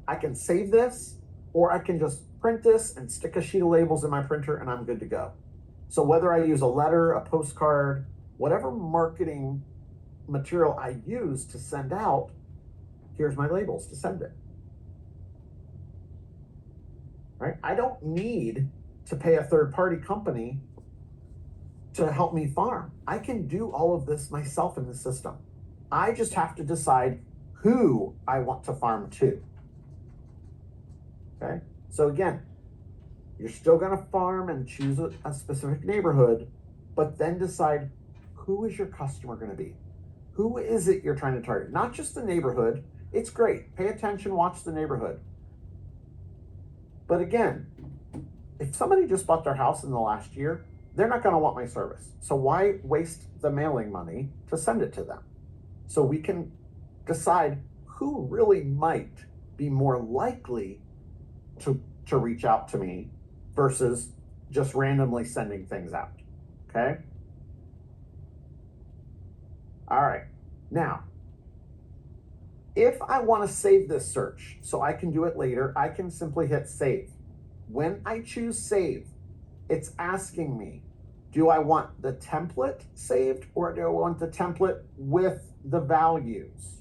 A: I can save this, or I can just print this and stick a sheet of labels in my printer and I'm good to go. So whether I use a letter, a postcard, whatever marketing material I use to send out, here's my labels to send it. Right? I don't need to pay a third-party company to help me farm. I can do all of this myself in the system. I just have to decide who I want to farm to. Okay? So again, you're still going to farm and choose a specific neighborhood, but then decide who is your customer going to be? Who is it you're trying to target? Not just the neighborhood. It's great. Pay attention, watch the neighborhood. But again, if somebody just bought their house in the last year, they're not going to want my service. So why waste the mailing money to send it to them? So we can decide who really might be more likely to reach out to me versus just randomly sending things out. Okay? All right. Now, if I want to save this search so I can do it later, I can simply hit save. When I choose save, it's asking me, do I want the template saved or do I want the template with the values?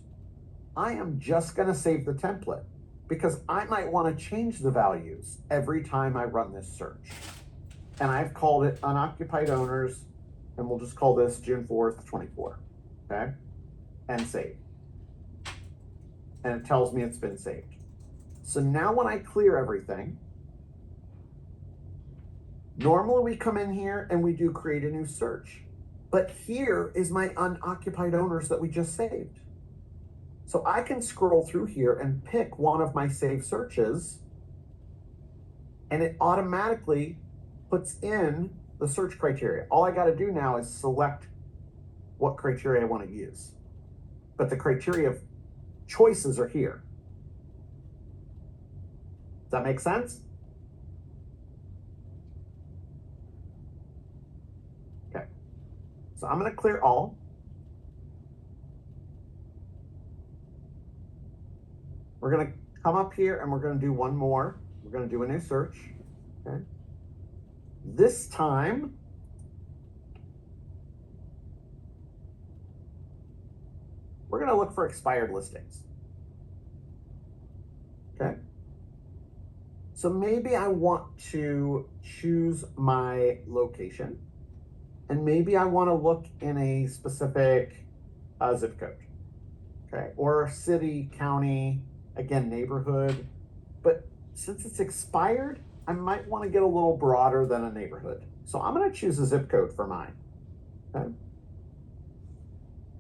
A: I am just going to save the template because I might want to change the values every time I run this search. And I've called it unoccupied owners, and we'll just call this June 4th, 24. Okay? And save. And it tells me it's been saved. So now when I clear everything, normally we come in here and we do create a new search. But here is my unoccupied owners that we just saved. So I can scroll through here and pick one of my saved searches, and it automatically puts in the search criteria. All I got to do now is select what criteria I want to use. But the criteria of choices are here. Does that make sense? Okay. So I'm going to clear all. We're going to come up here and we're going to do one more. We're going to do a new search. Okay. This time, we're going to look for expired listings. Okay. So maybe I want to choose my location, and maybe I want to look in a specific zip code. Okay. Or city, county, again, neighborhood. But since it's expired, I might want to get a little broader than a neighborhood. So I'm going to choose a zip code for mine. Okay.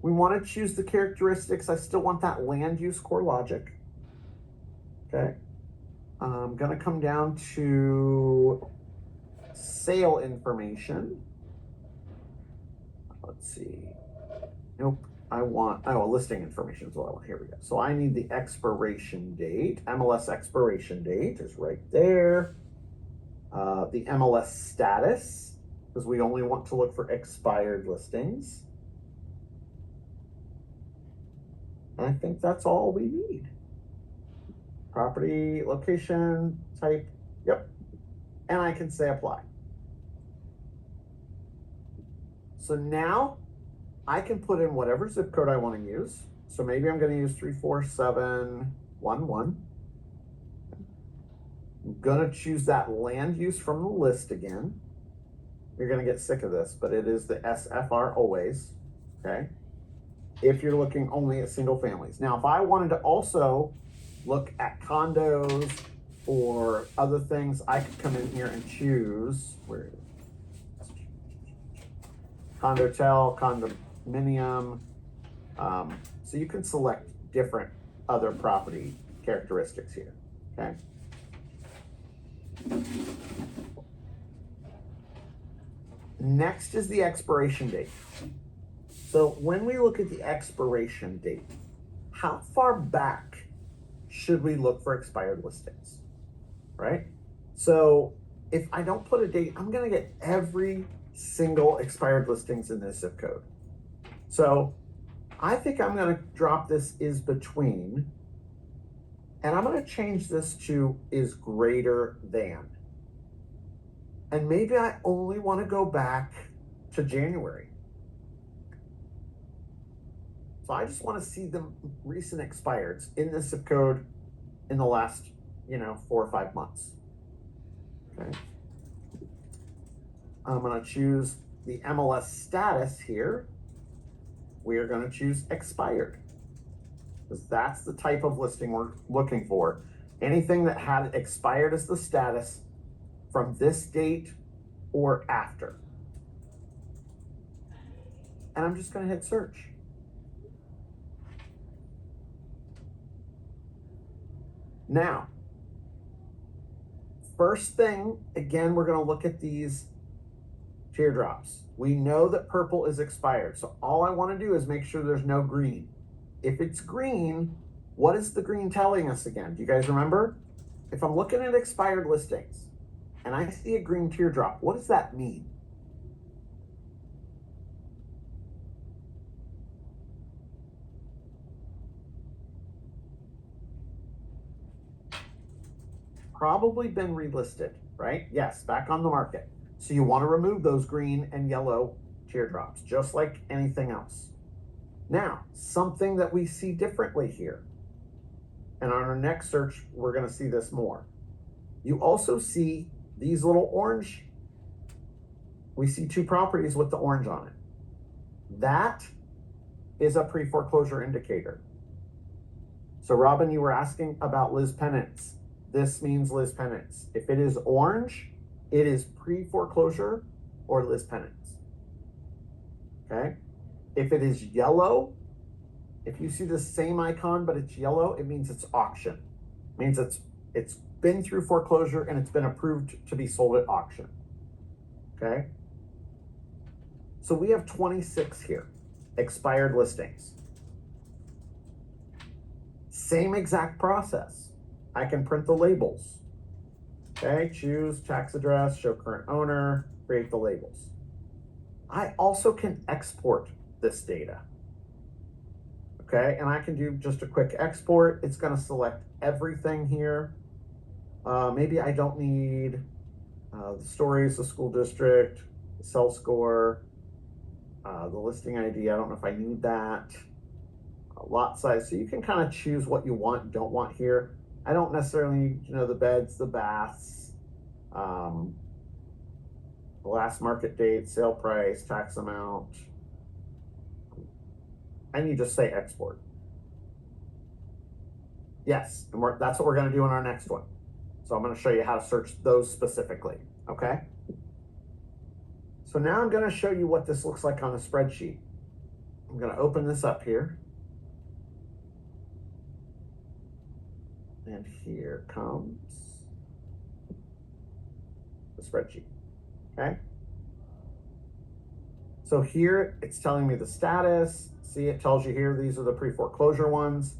A: We want to choose the characteristics. I still want that land use core logic. Okay. I'm going to come down to sale information. Let's see. Nope. I want, listing information is what I want. Here we go. So I need the expiration date. MLS expiration date is right there. The MLS status, because we only want to look for expired listings. And I think that's all we need. Property, location, type, yep. And I can say apply. So now I can put in whatever zip code I want to use. So maybe I'm going to use 34711. I'm going to choose that land use from the list again. You're going to get sick of this, but it is the SFR always, okay? If you're looking only at single families. Now, if I wanted to also look at condos or other things, I could come in here and choose, where is it? Condotel, condominium. So you can select different other property characteristics here, okay? Next is the expiration date. So when we look at the expiration date, how far back should we look for expired listings, right? So if I don't put a date, I'm going to get every single expired listings in this zip code. So I think I'm going to drop this is between, and I'm going to change this to is greater than. And maybe I only want to go back to January. So I just want to see the recent expireds in this zip code in the last, 4 or 5 months. Okay. I'm going to choose the MLS status here. We are going to choose expired, because that's the type of listing we're looking for. Anything that had expired as the status from this date or after. And I'm just going to hit search. Now, first thing, again, we're going to look at these teardrops. We know that purple is expired. So all I want to do is make sure there's no green. If it's green, what is the green telling us again? Do you guys remember? If I'm looking at expired listings and I see a green teardrop, what does that mean? Probably been relisted, right? Yes, back on the market. So you want to remove those green and yellow teardrops, just like anything else. Now, something that we see differently here, and on our next search, we're going to see this more. You also see these little orange. We see 2 properties with the orange on it. That is a pre-foreclosure indicator. So Robin, you were asking about Liz Pennant's. This means Liz Pennant's. If it is orange, it is pre-foreclosure or Liz Pennant's. Okay? If it is yellow, if you see the same icon but it's yellow, it means it's auction. It means it's been through foreclosure and it's been approved to be sold at auction. Okay? So we have 26 here, expired listings. Same exact process. I can print the labels. Okay, choose tax address, show current owner, create the labels. I also can export this data. Okay, and I can do just a quick export. It's going to select everything here. Maybe I don't need the stories, the school district, the cell score, the listing ID. I don't know if I need that. Lot size. So you can kind of choose what you want and don't want here. I don't necessarily need to know the beds, the baths, the last market date, sale price, tax amount. And you just say export. Yes, and that's what we're going to do in our next one. So I'm going to show you how to search those specifically, okay? So now I'm going to show you what this looks like on a spreadsheet. I'm going to open this up here. And here comes the spreadsheet, okay? So here it's telling me the status. See, it tells you here, these are the pre-foreclosure ones.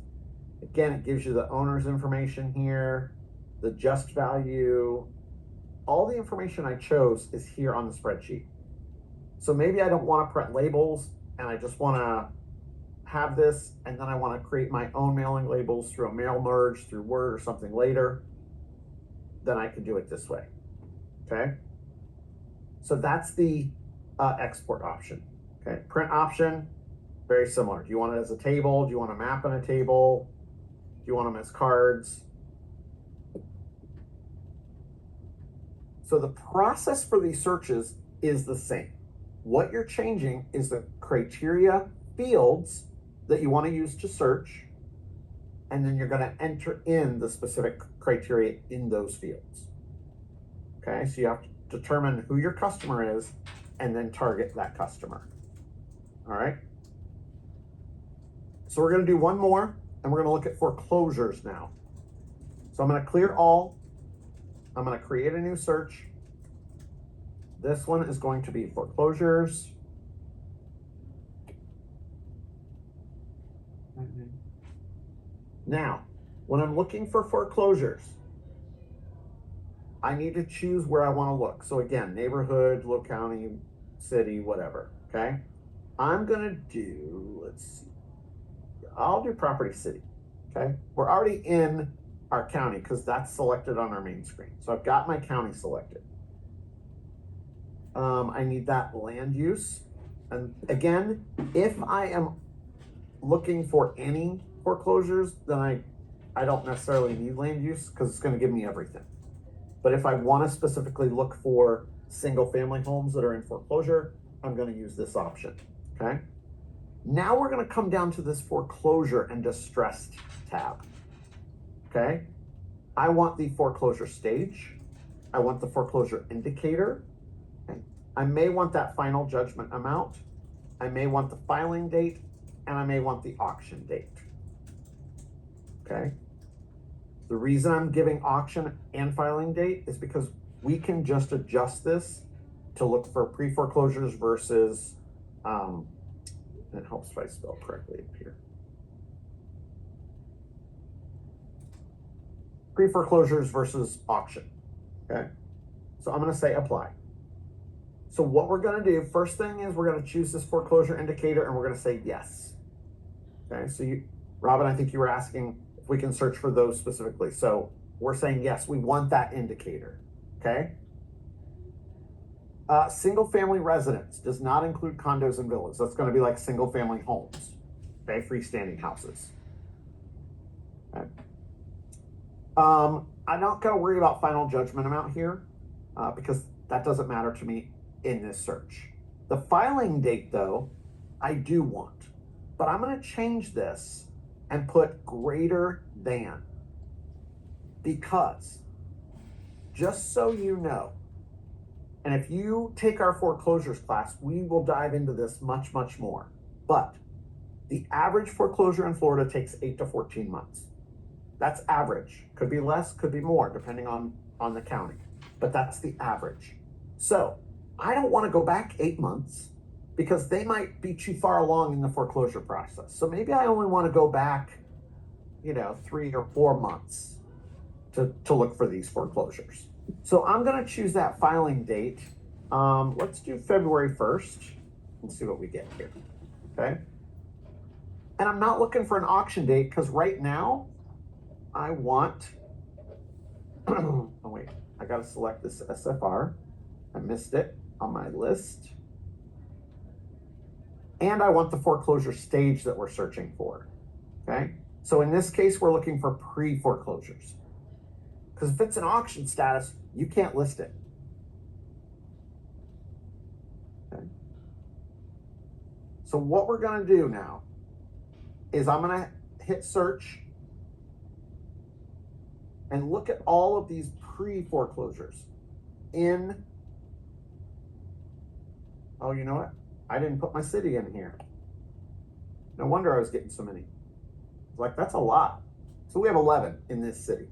A: Again, it gives you the owner's information here, the just value. All the information I chose is here on the spreadsheet. So maybe I don't want to print labels and I just want to have this, and then I want to create my own mailing labels through a mail merge, through Word or something later. Then I can do it this way, okay? So that's the export option, okay? Print option, very similar. Do you want it as a table? Do you want a map in a table? Do you want them as cards? So the process for these searches is the same. What you're changing is the criteria fields that you want to use to search, and then you're going to enter in the specific criteria in those fields. Okay, so you have to determine who your customer is and then target that customer. All right. So we're going to do one more, and we're going to look at foreclosures now. So I'm going to clear all. I'm going to create a new search. This one is going to be foreclosures. Now, when I'm looking for foreclosures, I need to choose where I want to look. So again, neighborhood, locality, city, whatever, okay? I'm gonna do, let's see, I'll do property city, okay? We're already in our county because that's selected on our main screen. So I've got my county selected. I need that land use. And again, if I am looking for any foreclosures, then I don't necessarily need land use because it's going to give me everything. But if I want to specifically look for single family homes that are in foreclosure, I'm going to use this option, okay? Now we're going to come down to this foreclosure and distressed tab, okay? I want the foreclosure stage. I want the foreclosure indicator. Okay? I may want that final judgment amount. I may want the filing date, and I may want the auction date. Okay. The reason I'm giving auction and filing date is because we can just adjust this to look for pre-foreclosures versus, it helps if I spell correctly up here. Pre-foreclosures versus auction, okay? So I'm gonna say apply. So what we're gonna do, first thing is we're gonna choose this foreclosure indicator and we're gonna say yes. Okay, so Robin, I think you were asking if we can search for those specifically. So we're saying yes, we want that indicator, okay? Single family residence does not include condos and villas. That's gonna be like single family homes, okay, freestanding houses. Okay. I'm not gonna worry about final judgment amount here because that doesn't matter to me in this search. The filing date though, I do want, but I'm gonna change this and put greater than, because just so you know, and if you take our foreclosures class, we will dive into this much, much more, but the average foreclosure in Florida takes 8 to 14 months. That's average. Could be less, could be more, depending on the county, but that's the average. So I don't want to go back 8 months because they might be too far along in the foreclosure process. So maybe I only want to go back, 3 or 4 months to look for these foreclosures. So I'm going to choose that filing date. Let's do February 1st and see what we get here. Okay. And I'm not looking for an auction date because right now I want, oh wait, I got to select this SFR. I missed it on my list. And I want the foreclosure stage that we're searching for, okay? So in this case, we're looking for pre-foreclosures. Because if it's an auction status, you can't list it. Okay. So what we're gonna do now is I'm gonna hit search and look at all of these pre-foreclosures in, oh, you know what? I didn't put my city in here. No wonder I was getting so many. Like, that's a lot. So we have 11 in this city.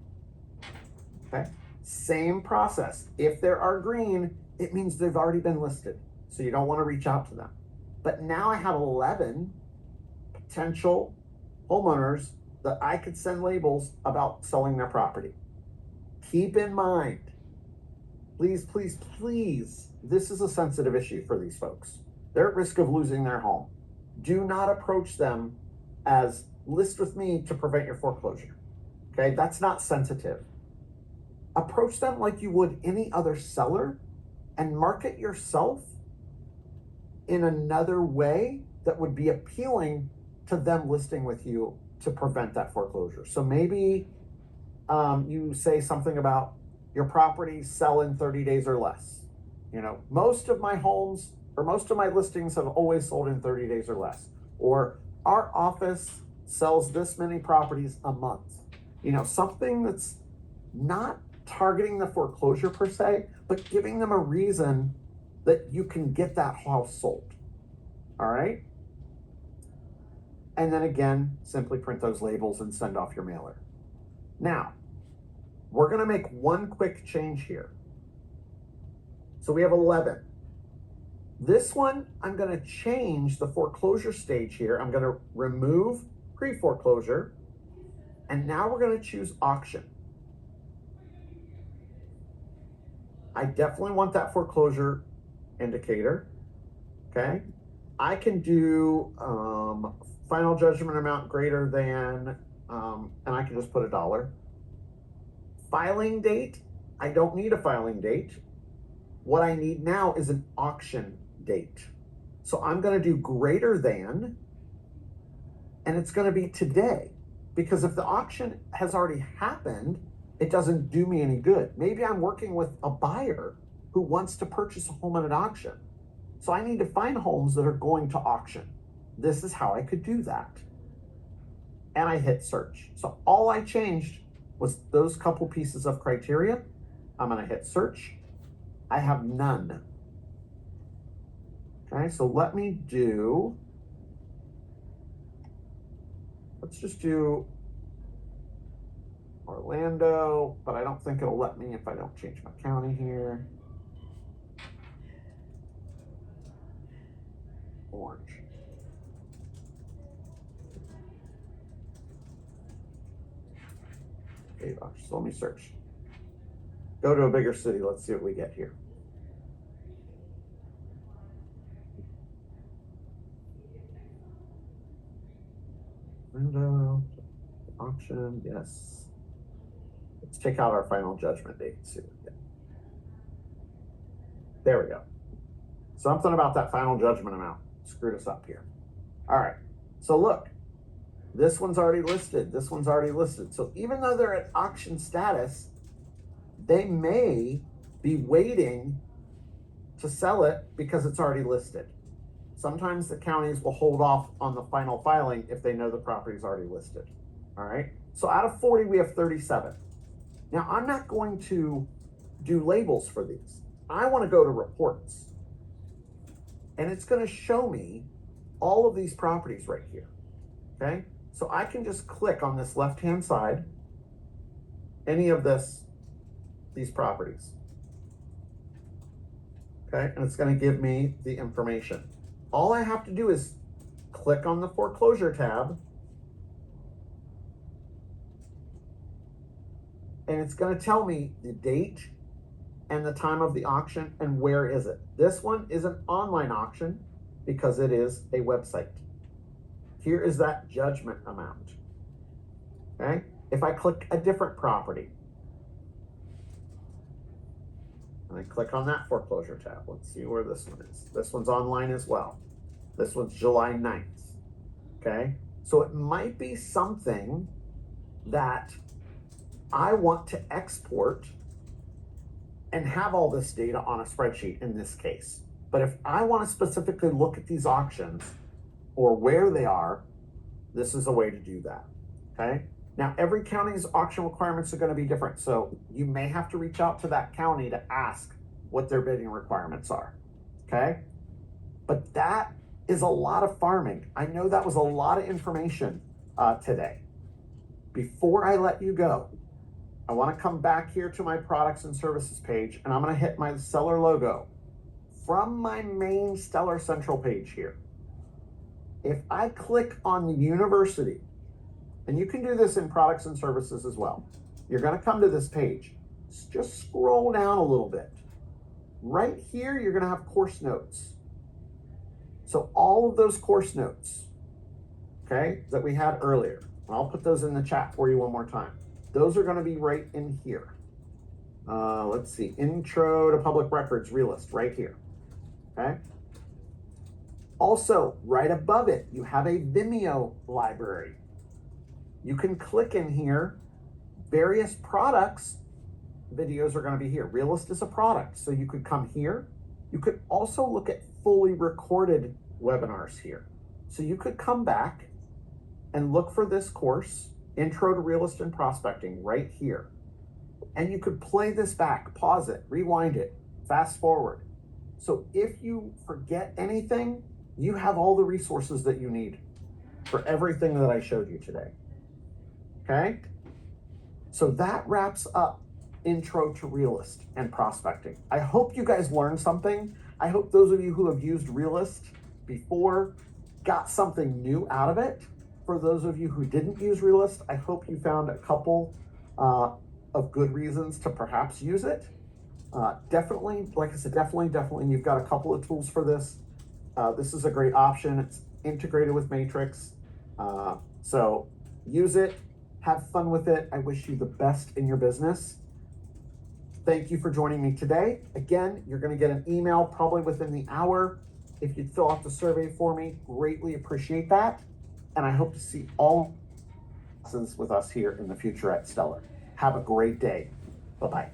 A: Okay, same process. If there are green, it means they've already been listed. So you don't want to reach out to them. But now I have 11 potential homeowners that I could send labels about selling their property. Keep in mind, please, please, please, this is a sensitive issue for these folks. They're at risk of losing their home. Do not approach them as list with me to prevent your foreclosure. Okay, that's not sensitive. Approach them like you would any other seller and market yourself in another way that would be appealing to them listing with you to prevent that foreclosure. So maybe you say something about your property sell in 30 days or less. Most of my homes or most of my listings have always sold in 30 days or less. Or our office sells this many properties a month. Something that's not targeting the foreclosure per se, but giving them a reason that you can get that house sold. All right. And then again, simply print those labels and send off your mailer. Now, we're going to make one quick change here. So we have 11. This one, I'm going to change the foreclosure stage here. I'm going to remove pre-foreclosure. And now we're going to choose auction. I definitely want that foreclosure indicator. Okay. I can do final judgment amount greater than, and I can just put $1. Filing date, I don't need a filing date. What I need now is an auction date. So I'm going to do greater than, and it's going to be today, because if the auction has already happened, it doesn't do me any good. Maybe I'm working with a buyer who wants to purchase a home at an auction. So I need to find homes that are going to auction. This is how I could do that. And I hit search. So all I changed was those couple pieces of criteria. I'm going to hit search. I have none. Okay, so let's just do Orlando, but I don't think it'll let me if I don't change my county here. Orange. $8. So let me search. Go to a bigger city. Let's see what we get here. Window, auction, yes. Let's take out our final judgment date. See what we get. There we go. Something about that final judgment amount screwed us up here. All right. So look, this one's already listed. This one's already listed. So even though they're at auction status, they may be waiting to sell it because it's already listed. Sometimes the counties will hold off on the final filing if they know the property is already listed. All right. So out of 40, we have 37. Now I'm not going to do labels for these. I want to go to reports. And it's going to show me all of these properties right here. Okay. So I can just click on this left-hand side, any of these properties. Okay. And it's going to give me the information. All I have to do is click on the foreclosure tab, and it's going to tell me the date and the time of the auction and where is it. This one is an online auction because it is a website. Here is that judgment amount. Okay. If I click a different property and I click on that foreclosure tab, let's see where this one is. This one's online as well. This one's July 9th. Okay. So it might be something that I want to export and have all this data on a spreadsheet in this case. But if I want to specifically look at these auctions or where they are, this is a way to do that. Okay. Now, every county's auction requirements are going to be different. So you may have to reach out to that county to ask what their bidding requirements are. Okay. But that is a lot of farming. I know that was a lot of information today. Before I let you go, I want to come back here to my products and services page, and I'm going to hit my seller logo from my main Stellar Central page here. If I click on the university, and you can do this in products and services as well, you're going to come to this page. Just scroll down a little bit. Right here, you're going to have course notes. So all of those course notes, okay, that we had earlier, and I'll put those in the chat for you one more time. Those are going to be right in here. Let's see, Intro to Public Records, RealList, right here. Okay. Also, right above it, you have a Vimeo library. You can click in here. Various products videos are going to be here. RealList is a product, so you could come here. You could also look at fully recorded webinars here. So you could come back and look for this course, Intro to RealList and Prospecting, right here. And you could play this back, pause it, rewind it, fast forward. So if you forget anything, you have all the resources that you need for everything that I showed you today. Okay? So that wraps up Intro to RealList and Prospecting. I hope you guys learned something. I hope those of you who have used RealList before got something new out of it. For those of you who didn't use RealList, I hope you found a couple of good reasons to perhaps use it. Definitely, like I said, definitely, you've got a couple of tools for this. This is a great option. It's integrated with Matrix. So use it, have fun with it. I wish you the best in your business. Thank you for joining me today. Again, you're going to get an email probably within the hour. If you'd fill out the survey for me, greatly appreciate that. And I hope to see all lessons with us here in the future at Stellar. Have a great day. Bye-bye.